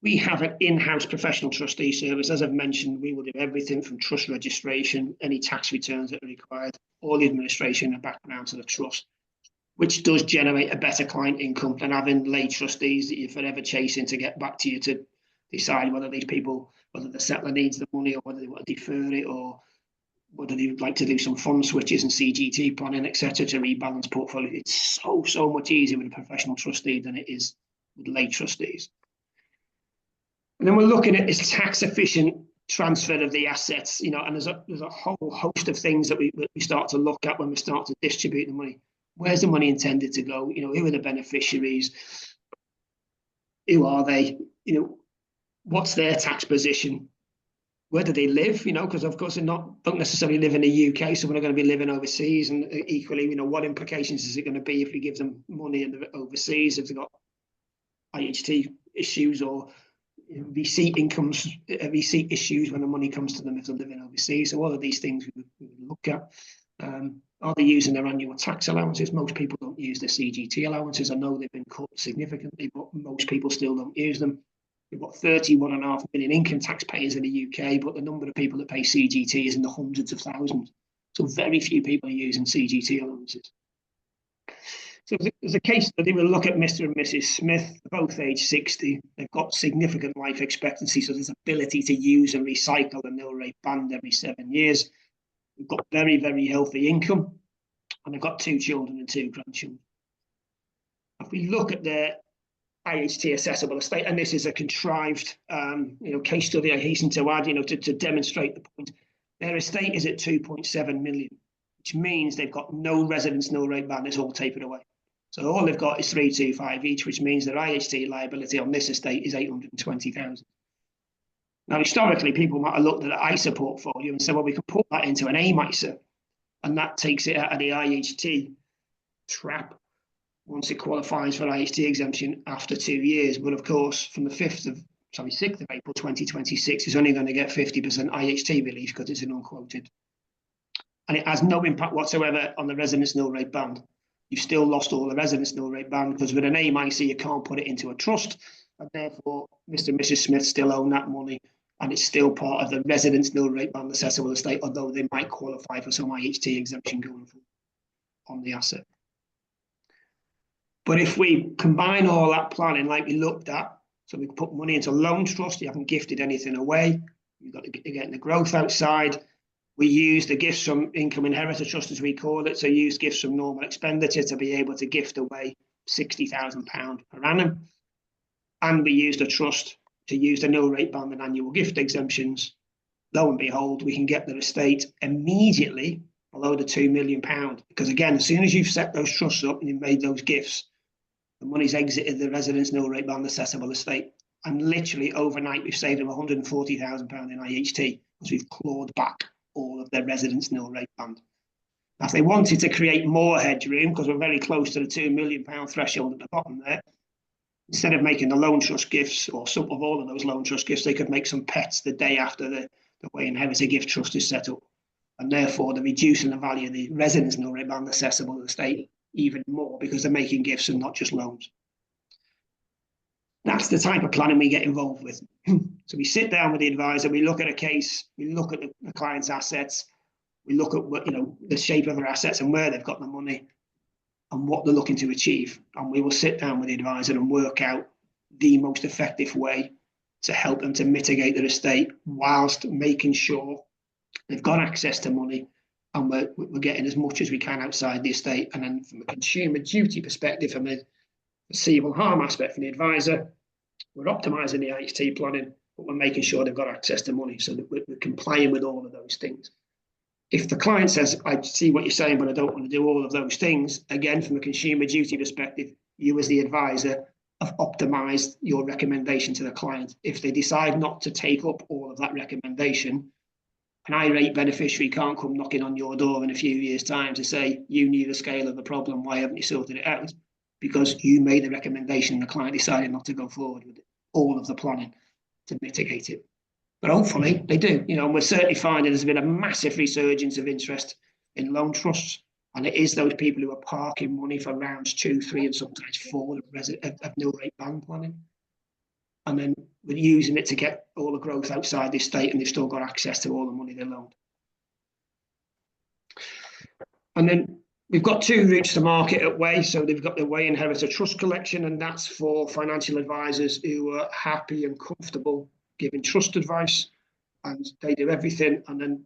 We have an in-house professional trustee service. As I've mentioned, we will do everything from trust registration, any tax returns that are required, all the administration and background to the trust, which does generate a better client income than having lay trustees that you're forever chasing to get back to you to decide whether these people, whether the settler needs the money or whether they want to defer it, or whether they would like to do some fund switches and CGT planning, etc., to rebalance portfolio. It's so much easier with a professional trustee than it is with lay trustees. And then we're looking at this tax efficient transfer of the assets, and there's a whole host of things that we start to look at when we start to distribute the money. Where's the money intended to go? Who are the beneficiaries? Who are they? What's their tax position? Where do they live? Because of course they don't necessarily live in the UK, so we're going to be living overseas. And equally, what implications is it going to be if we give them money in the overseas? If they've got IHT issues or receipt issues when the money comes to them if they're living overseas. So all of these things we look at. Are they using their annual tax allowances? Most people don't use their CGT allowances. I know they've been cut significantly, but most people still don't use them. We've got 31.5 million income taxpayers in the UK, but the number of people that pay CGT is in the hundreds of thousands. So very few people are using CGT allowances. So there's a case study. We'll look at Mr. and Mrs. Smith, both age 60. They've got significant life expectancy, so there's ability to use and recycle the nil rate band every 7 years. We've got very, very healthy income, and they've got 2 children and 2 grandchildren. If we look at their IHT assessable estate, and this is a contrived case study, I hasten to add, to demonstrate the point, their estate is at 2.7 million, which means they've got no residence nil rate band. It's all tapered away. So all they've got is 325 each, which means their IHT liability on this estate is 820,000. Now, historically, people might have looked at an ISA portfolio and said, well, we can put that into an AIM ISA, and that takes it out of the IHT trap once it qualifies for IHT exemption after 2 years. But of course, from the 6th of April 2026, it's only going to get 50% IHT relief because it's an unquoted. And it has no impact whatsoever on the residence nil rate band. you've still lost all the residence nil rate band, because with an AIC you can't put it into a trust, and therefore Mr. and Mrs. Smith still own that money, and it's still part of the residence nil rate band assessable estate, although they might qualify for some IHT exemption going forward on the asset. But if we combine all that planning like we looked at, so we put money into loan trust, you haven't gifted anything away, you've got to get the growth outside. We use the gifts from income inheritor trust, as we call it, so use gifts from normal expenditure to be able to gift away £60,000 per annum. And we use the trust to use the nil rate band and annual gift exemptions. Lo and behold, we can get the estate immediately below the £2 million. Because again, as soon as you've set those trusts up and you've made those gifts, the money's exited the residence nil rate band assessable estate. And literally overnight, we've saved them £140,000 in IHT because we've clawed back all of their residence nil rate band. Now, if they wanted to create more headroom, because we're very close to the £2 million threshold at the bottom there, instead of making the loan trust gifts or some of all of those loan trust gifts, they could make some pets the day after the way inherited gift trust is set up. And therefore, they're reducing the value of the residence nil rate band assessable estate even more because they're making gifts and not just loans. That's the type of planning we get involved with. So we sit down with the advisor, we look at a case, we look at the client's assets, we look at what, the shape of their assets and where they've got the money and what they're looking to achieve. And we will sit down with the advisor and work out the most effective way to help them to mitigate their estate whilst making sure they've got access to money and we're getting as much as we can outside the estate. And then from a consumer duty perspective, from a foreseeable harm aspect from the advisor, we're optimising the IHT planning, but we're making sure they've got access to money so that we're complying with all of those things. If the client says, I see what you're saying, but I don't want to do all of those things, again, from a consumer duty perspective, you as the advisor have optimised your recommendation to the client. If they decide not to take up all of that recommendation, an irate beneficiary can't come knocking on your door in a few years' time to say, you knew the scale of the problem, why haven't you sorted it out? Because you made the recommendation and the client decided not to go forward with all of the planning to mitigate it. But hopefully they do, and we're certainly finding there's been a massive resurgence of interest in loan trusts. And it is those people who are parking money for rounds 2, 3, and sometimes 4 of nil rate band planning. And then we're using it to get all the growth outside the estate, and they've still got access to all the money they loaned. And then we've got 2 routes to market at Way. So they've got the Way Inheritor Trust Collection, and that's for financial advisors who are happy and comfortable giving trust advice, and they do everything. And then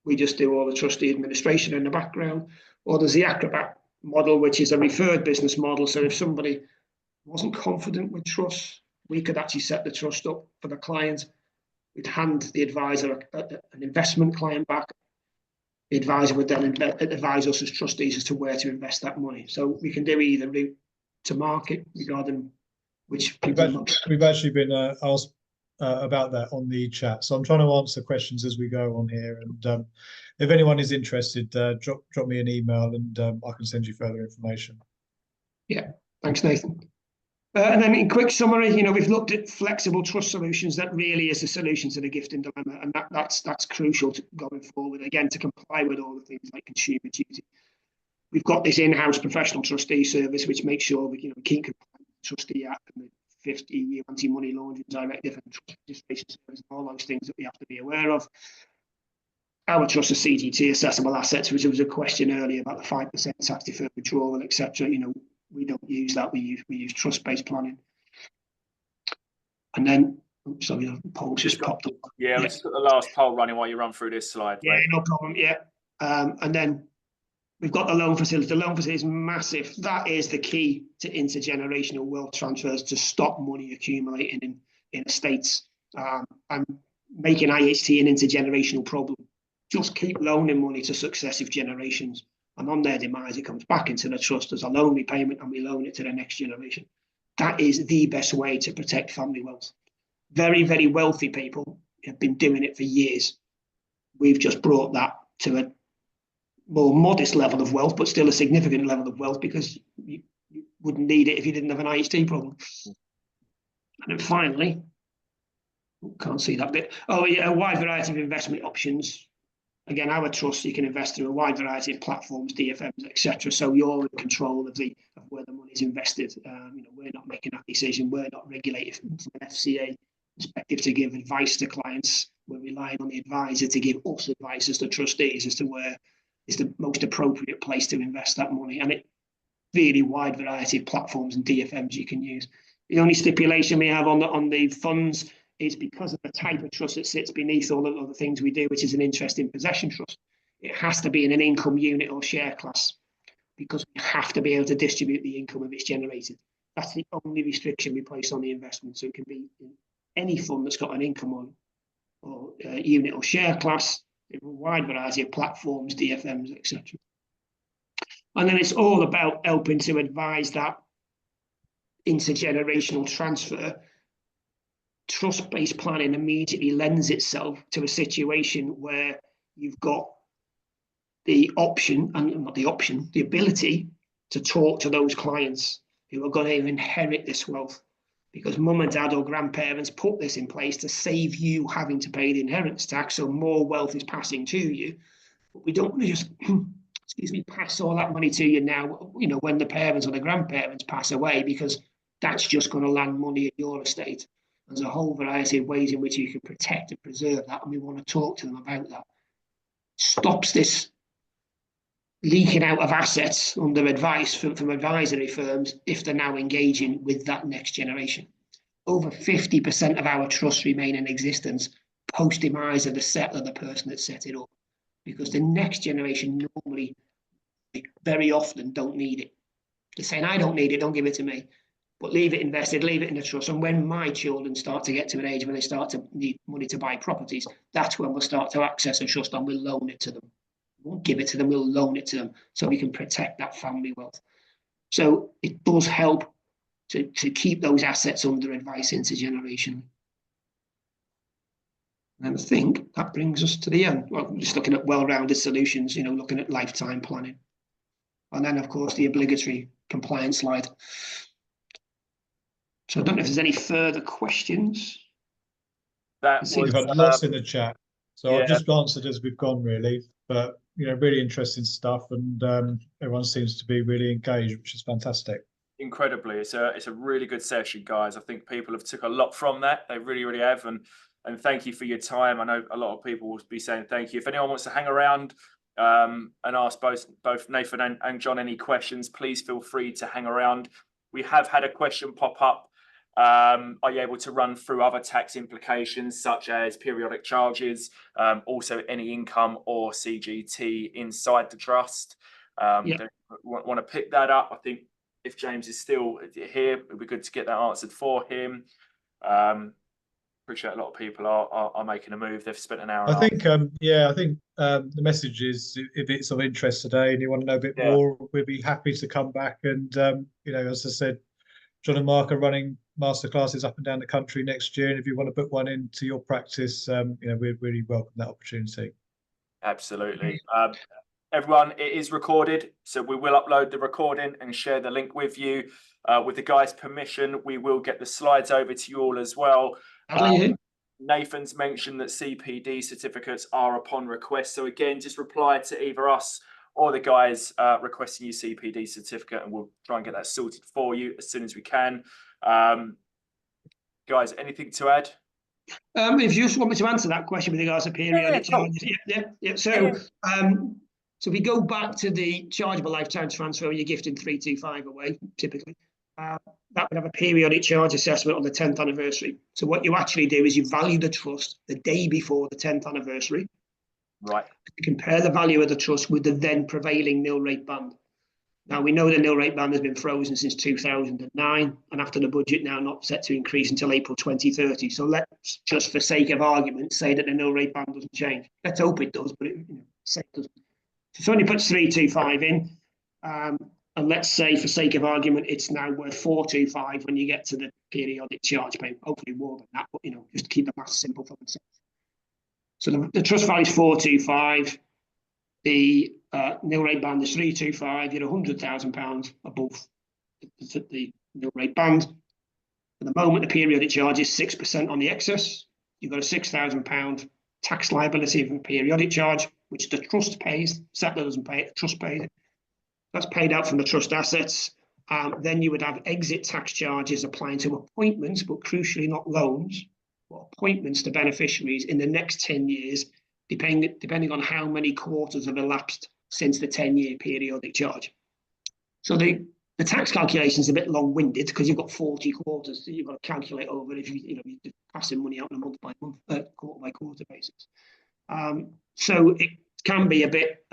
we just do all the trustee administration in the background. Or there's the Acrobat model, which is a referred business model. So if somebody wasn't confident with trust, we could actually set the trust up for the client. We'd hand the advisor an investment client back. The advisor would then advise us as trustees as to where to invest that money. So we can do either route to market regarding which people. We've actually been asked about that on the chat. So I'm trying to answer questions as we go on here. And if anyone is interested, drop me an email and I can send you further information. Yeah, thanks, Nathan. And then in quick summary, we've looked at flexible trust solutions. That really is the solution to the gifting dilemma, and that's crucial to going forward, again, to comply with all the things like consumer duty. We've got this in-house professional trustee service, which makes sure we keep complying with the Trustee Act and the 50 Anti-Money Laundering Directive and trust registration service, and all those things that we have to be aware of. Our trust is CGT assessable assets, which was a question earlier about the 5% tax deferred withdrawal, etc. We don't use that. We use trust-based planning. And then, sorry, the poll just popped up. Yeah, let's put the last poll running while you run through this slide. Yeah, mate. No problem. Yeah. And then we've got the loan facility. The loan facility is massive. That is the key to intergenerational wealth transfers, to stop money accumulating in estates and making IHT an intergenerational problem. Just keep loaning money to successive generations. And on their demise, it comes back into the trust as a loan repayment, and we loan it to the next generation. That is the best way to protect family wealth. Very, very wealthy people have been doing it for years. We've just brought that to a more modest level of wealth, but still a significant level of wealth, because you wouldn't need it if you didn't have an IHT problem. And then finally, can't see that bit. Oh yeah, a wide variety of investment options. again, our trust, you can invest through a wide variety of platforms, DFMs, etc. So you're in control of where the money is invested. We're not making that decision. We're not regulated from an FCA perspective to give advice to clients. We're relying on the advisor to give us advice as the trustees as to where is the most appropriate place to invest that money. And it really wide variety of platforms and DFMs you can use. The only stipulation we have on the funds is because of the type of trust that sits beneath all of the other things we do, which is an interest in possession trust. It has to be in an income unit or share class because we have to be able to distribute the income if it's generated. That's the only restriction we place on the investment. So it can be in any fund that's got an income on or unit or share class, a wide variety of platforms, DFMs, etc. And then it's all about helping to advise that intergenerational transfer. Trust-based planning immediately lends itself to a situation where you've got the option, and not the option, the ability to talk to those clients who are going to inherit this wealth, because mum and dad or grandparents put this in place to save you having to pay the inheritance tax, so more wealth is passing to you. But we don't want to just pass all that money to you now, when the parents or the grandparents pass away, because that's just going to land money in your estate. There's a whole variety of ways in which you can protect and preserve that, and we want to talk to them about that. Stops this leaking out of assets under advice from advisory firms if they're now engaging with that next generation. Over 50% of our trusts remain in existence post-demise of the settler, the person that set it up, because the next generation normally, very often, don't need it. They're saying, I don't need it, don't give it to me. But leave it invested, leave it in a trust. And when my children start to get to an age when they start to need money to buy properties, that's when we'll start to access a trust and we'll loan it to them. We won't give it to them, we'll loan it to them so we can protect that family wealth. So it does help to keep those assets under advice intergenerationally. And I think that brings us to the end. Well, just looking at well-rounded solutions, looking at lifetime planning. And then, of course, the obligatory compliance slide. So I don't know if there's any further questions. We've had lots in the chat. So yeah. I've just answered as we've gone, really. But, really interesting stuff. And everyone seems to be really engaged, which is fantastic. Incredibly. It's a really good session, guys. I think people have took a lot from that. They really, really have. And thank you for your time. I know a lot of people will be saying thank you. If anyone wants to hang around and ask both Nathan and John any questions, please feel free to hang around. We have had a question pop up. Are you able to run through other tax implications such as periodic charges, also any income or CGT inside the trust? Want to pick that up? I think if James is still here, it'd be good to get that answered for him. Appreciate a lot of people are making a move. They've spent an hour. I think the message is, if it's of interest today and you want to know a bit more, we'd be happy to come back. And as I said, John and Mark are running masterclasses up and down the country next year, and if you want to book one into your practice, we'd really welcome that opportunity. Absolutely. Everyone, it is recorded, so we will upload the recording and share the link with you. With the guys' permission, we will get the slides over to you all as well. Nathan's mentioned that CPD certificates are upon request, so again, just reply to either us or the guys requesting your CPD certificate, and we'll try and get that sorted for you as soon as we can. Guys, anything to add? If you just want me to answer that question with regards to periodic charges, So we go back to the chargeable lifetime transfer when you're gifting 325 away, typically. That would have a periodic charge assessment on the 10th anniversary. So what you actually do is you value the trust the day before the 10th anniversary. Right. You compare the value of the trust with the then prevailing nil rate band. Now, we know the nil rate band has been frozen since 2009, and after the budget now not set to increase until April 2030. So let's just, for sake of argument, say that the nil rate band doesn't change. Let's hope it does, but it doesn't. So somebody puts 325 in, and let's say, for sake of argument, it's now worth 425 when you get to the periodic charge payment. Hopefully more than that, but just to keep the maths simple for themselves. So the trust value is 425. The nil rate band is 325. You're £100,000 above the nil rate band. At the moment, the periodic charge is 6% on the excess. You've got a £6,000 tax liability of a periodic charge, which the trust pays. Settler doesn't pay it, the trust pays it. That's paid out from the trust assets. Then you would have exit tax charges applying to appointments, but crucially not loans, but appointments to beneficiaries in the next 10 years, depending on how many quarters have elapsed since the 10-year periodic charge. So the tax calculation is a bit long-winded because you've got 40 quarters that you've got to calculate over if you're passing money out on a month-by-month, quarter-by-quarter basis. So it can be a bit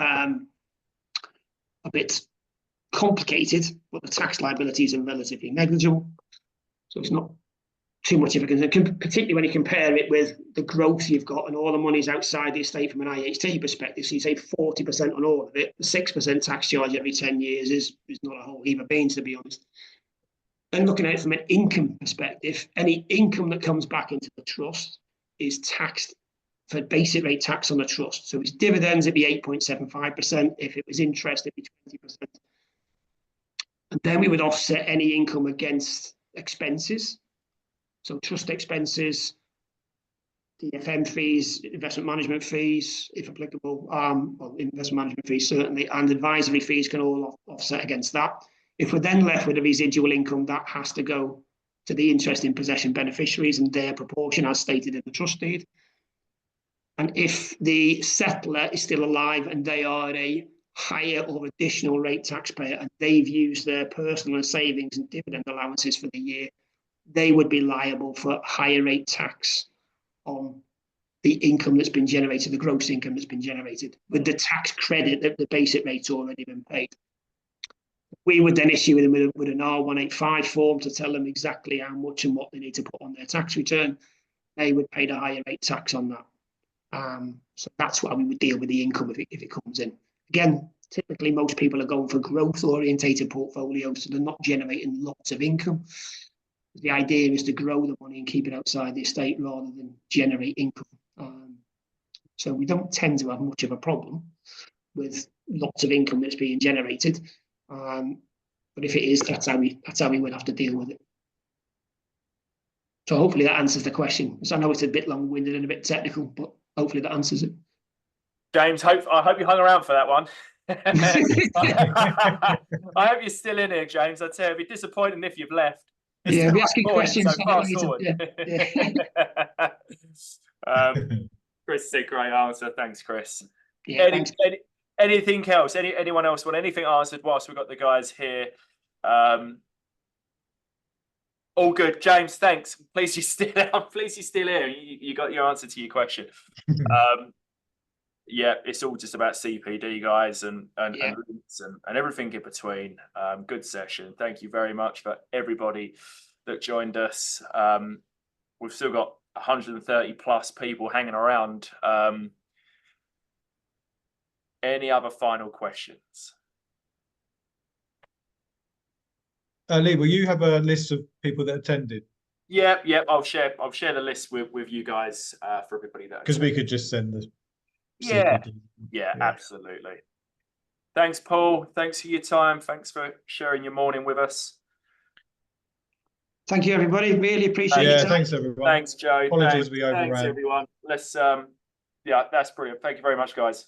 complicated, but the tax liabilities are relatively negligible. So it's not too much of a concern, particularly when you compare it with the growth you've got and all the money's outside the estate from an IHT perspective. So you say 40% on all of it, the 6% tax charge every 10 years is not a whole heap of beans, to be honest. And looking at it from an income perspective, any income that comes back into the trust is taxed for basic rate tax on the trust. So if it's dividends, it'd be 8.75%. If it was interest, it'd be 20%. And then we would offset any income against expenses. So trust expenses, DFM fees, investment management fees, if applicable, well, investment management fees certainly, and advisory fees can all offset against that. If we're then left with a residual income, that has to go to the interest in possession beneficiaries and their proportion as stated in the trust deed. And if the settler is still alive and they are a higher or additional rate taxpayer and they've used their personal savings and dividend allowances for the year, they would be liable for higher rate tax on the income that's been generated, the gross income that's been generated, with the tax credit that the basic rate's already been paid. We would then issue them with an R185 form to tell them exactly how much and what they need to put on their tax return. They would pay the higher rate tax on that. So that's why we would deal with the income if it comes in. Again, typically most people are going for growth orientated portfolios, so they're not generating lots of income. The idea is to grow the money and keep it outside the estate rather than generate income. So we don't tend to have much of a problem with lots of income that's being generated. But if it is, that's how we would have to deal with it. So hopefully that answers the question. So I know it's a bit long-winded and a bit technical, but hopefully that answers it. James, I hope you hung around for that one. I hope you're still in here, James. I tell you, it'd be disappointing if you've left. Yeah, be asking questions. So fast forward. Chris said great answer. Thanks, Chris. Yeah, thanks. Anything else? Anyone else want anything answered whilst we've got the guys here? All good, James. Thanks. Pleased you're still here. You got your answer to your question. Yeah, it's all just about CPD, guys, and links and everything in between. Good session. Thank you very much for everybody that joined us. We've still got 130 plus people hanging around. Any other final questions? Lee, will you have a list of people that attended? Yeah. I'll share the list with you guys for everybody that. Because we could just send the. Yeah, absolutely. Thanks, Paul. Thanks for your time. Thanks for sharing your morning with us. Thank you, everybody. Really appreciate it. Yeah, thanks, everyone. Thanks, Joe. Apologies, we overran. Thanks, everyone. Let's, that's brilliant. Thank you very much, guys.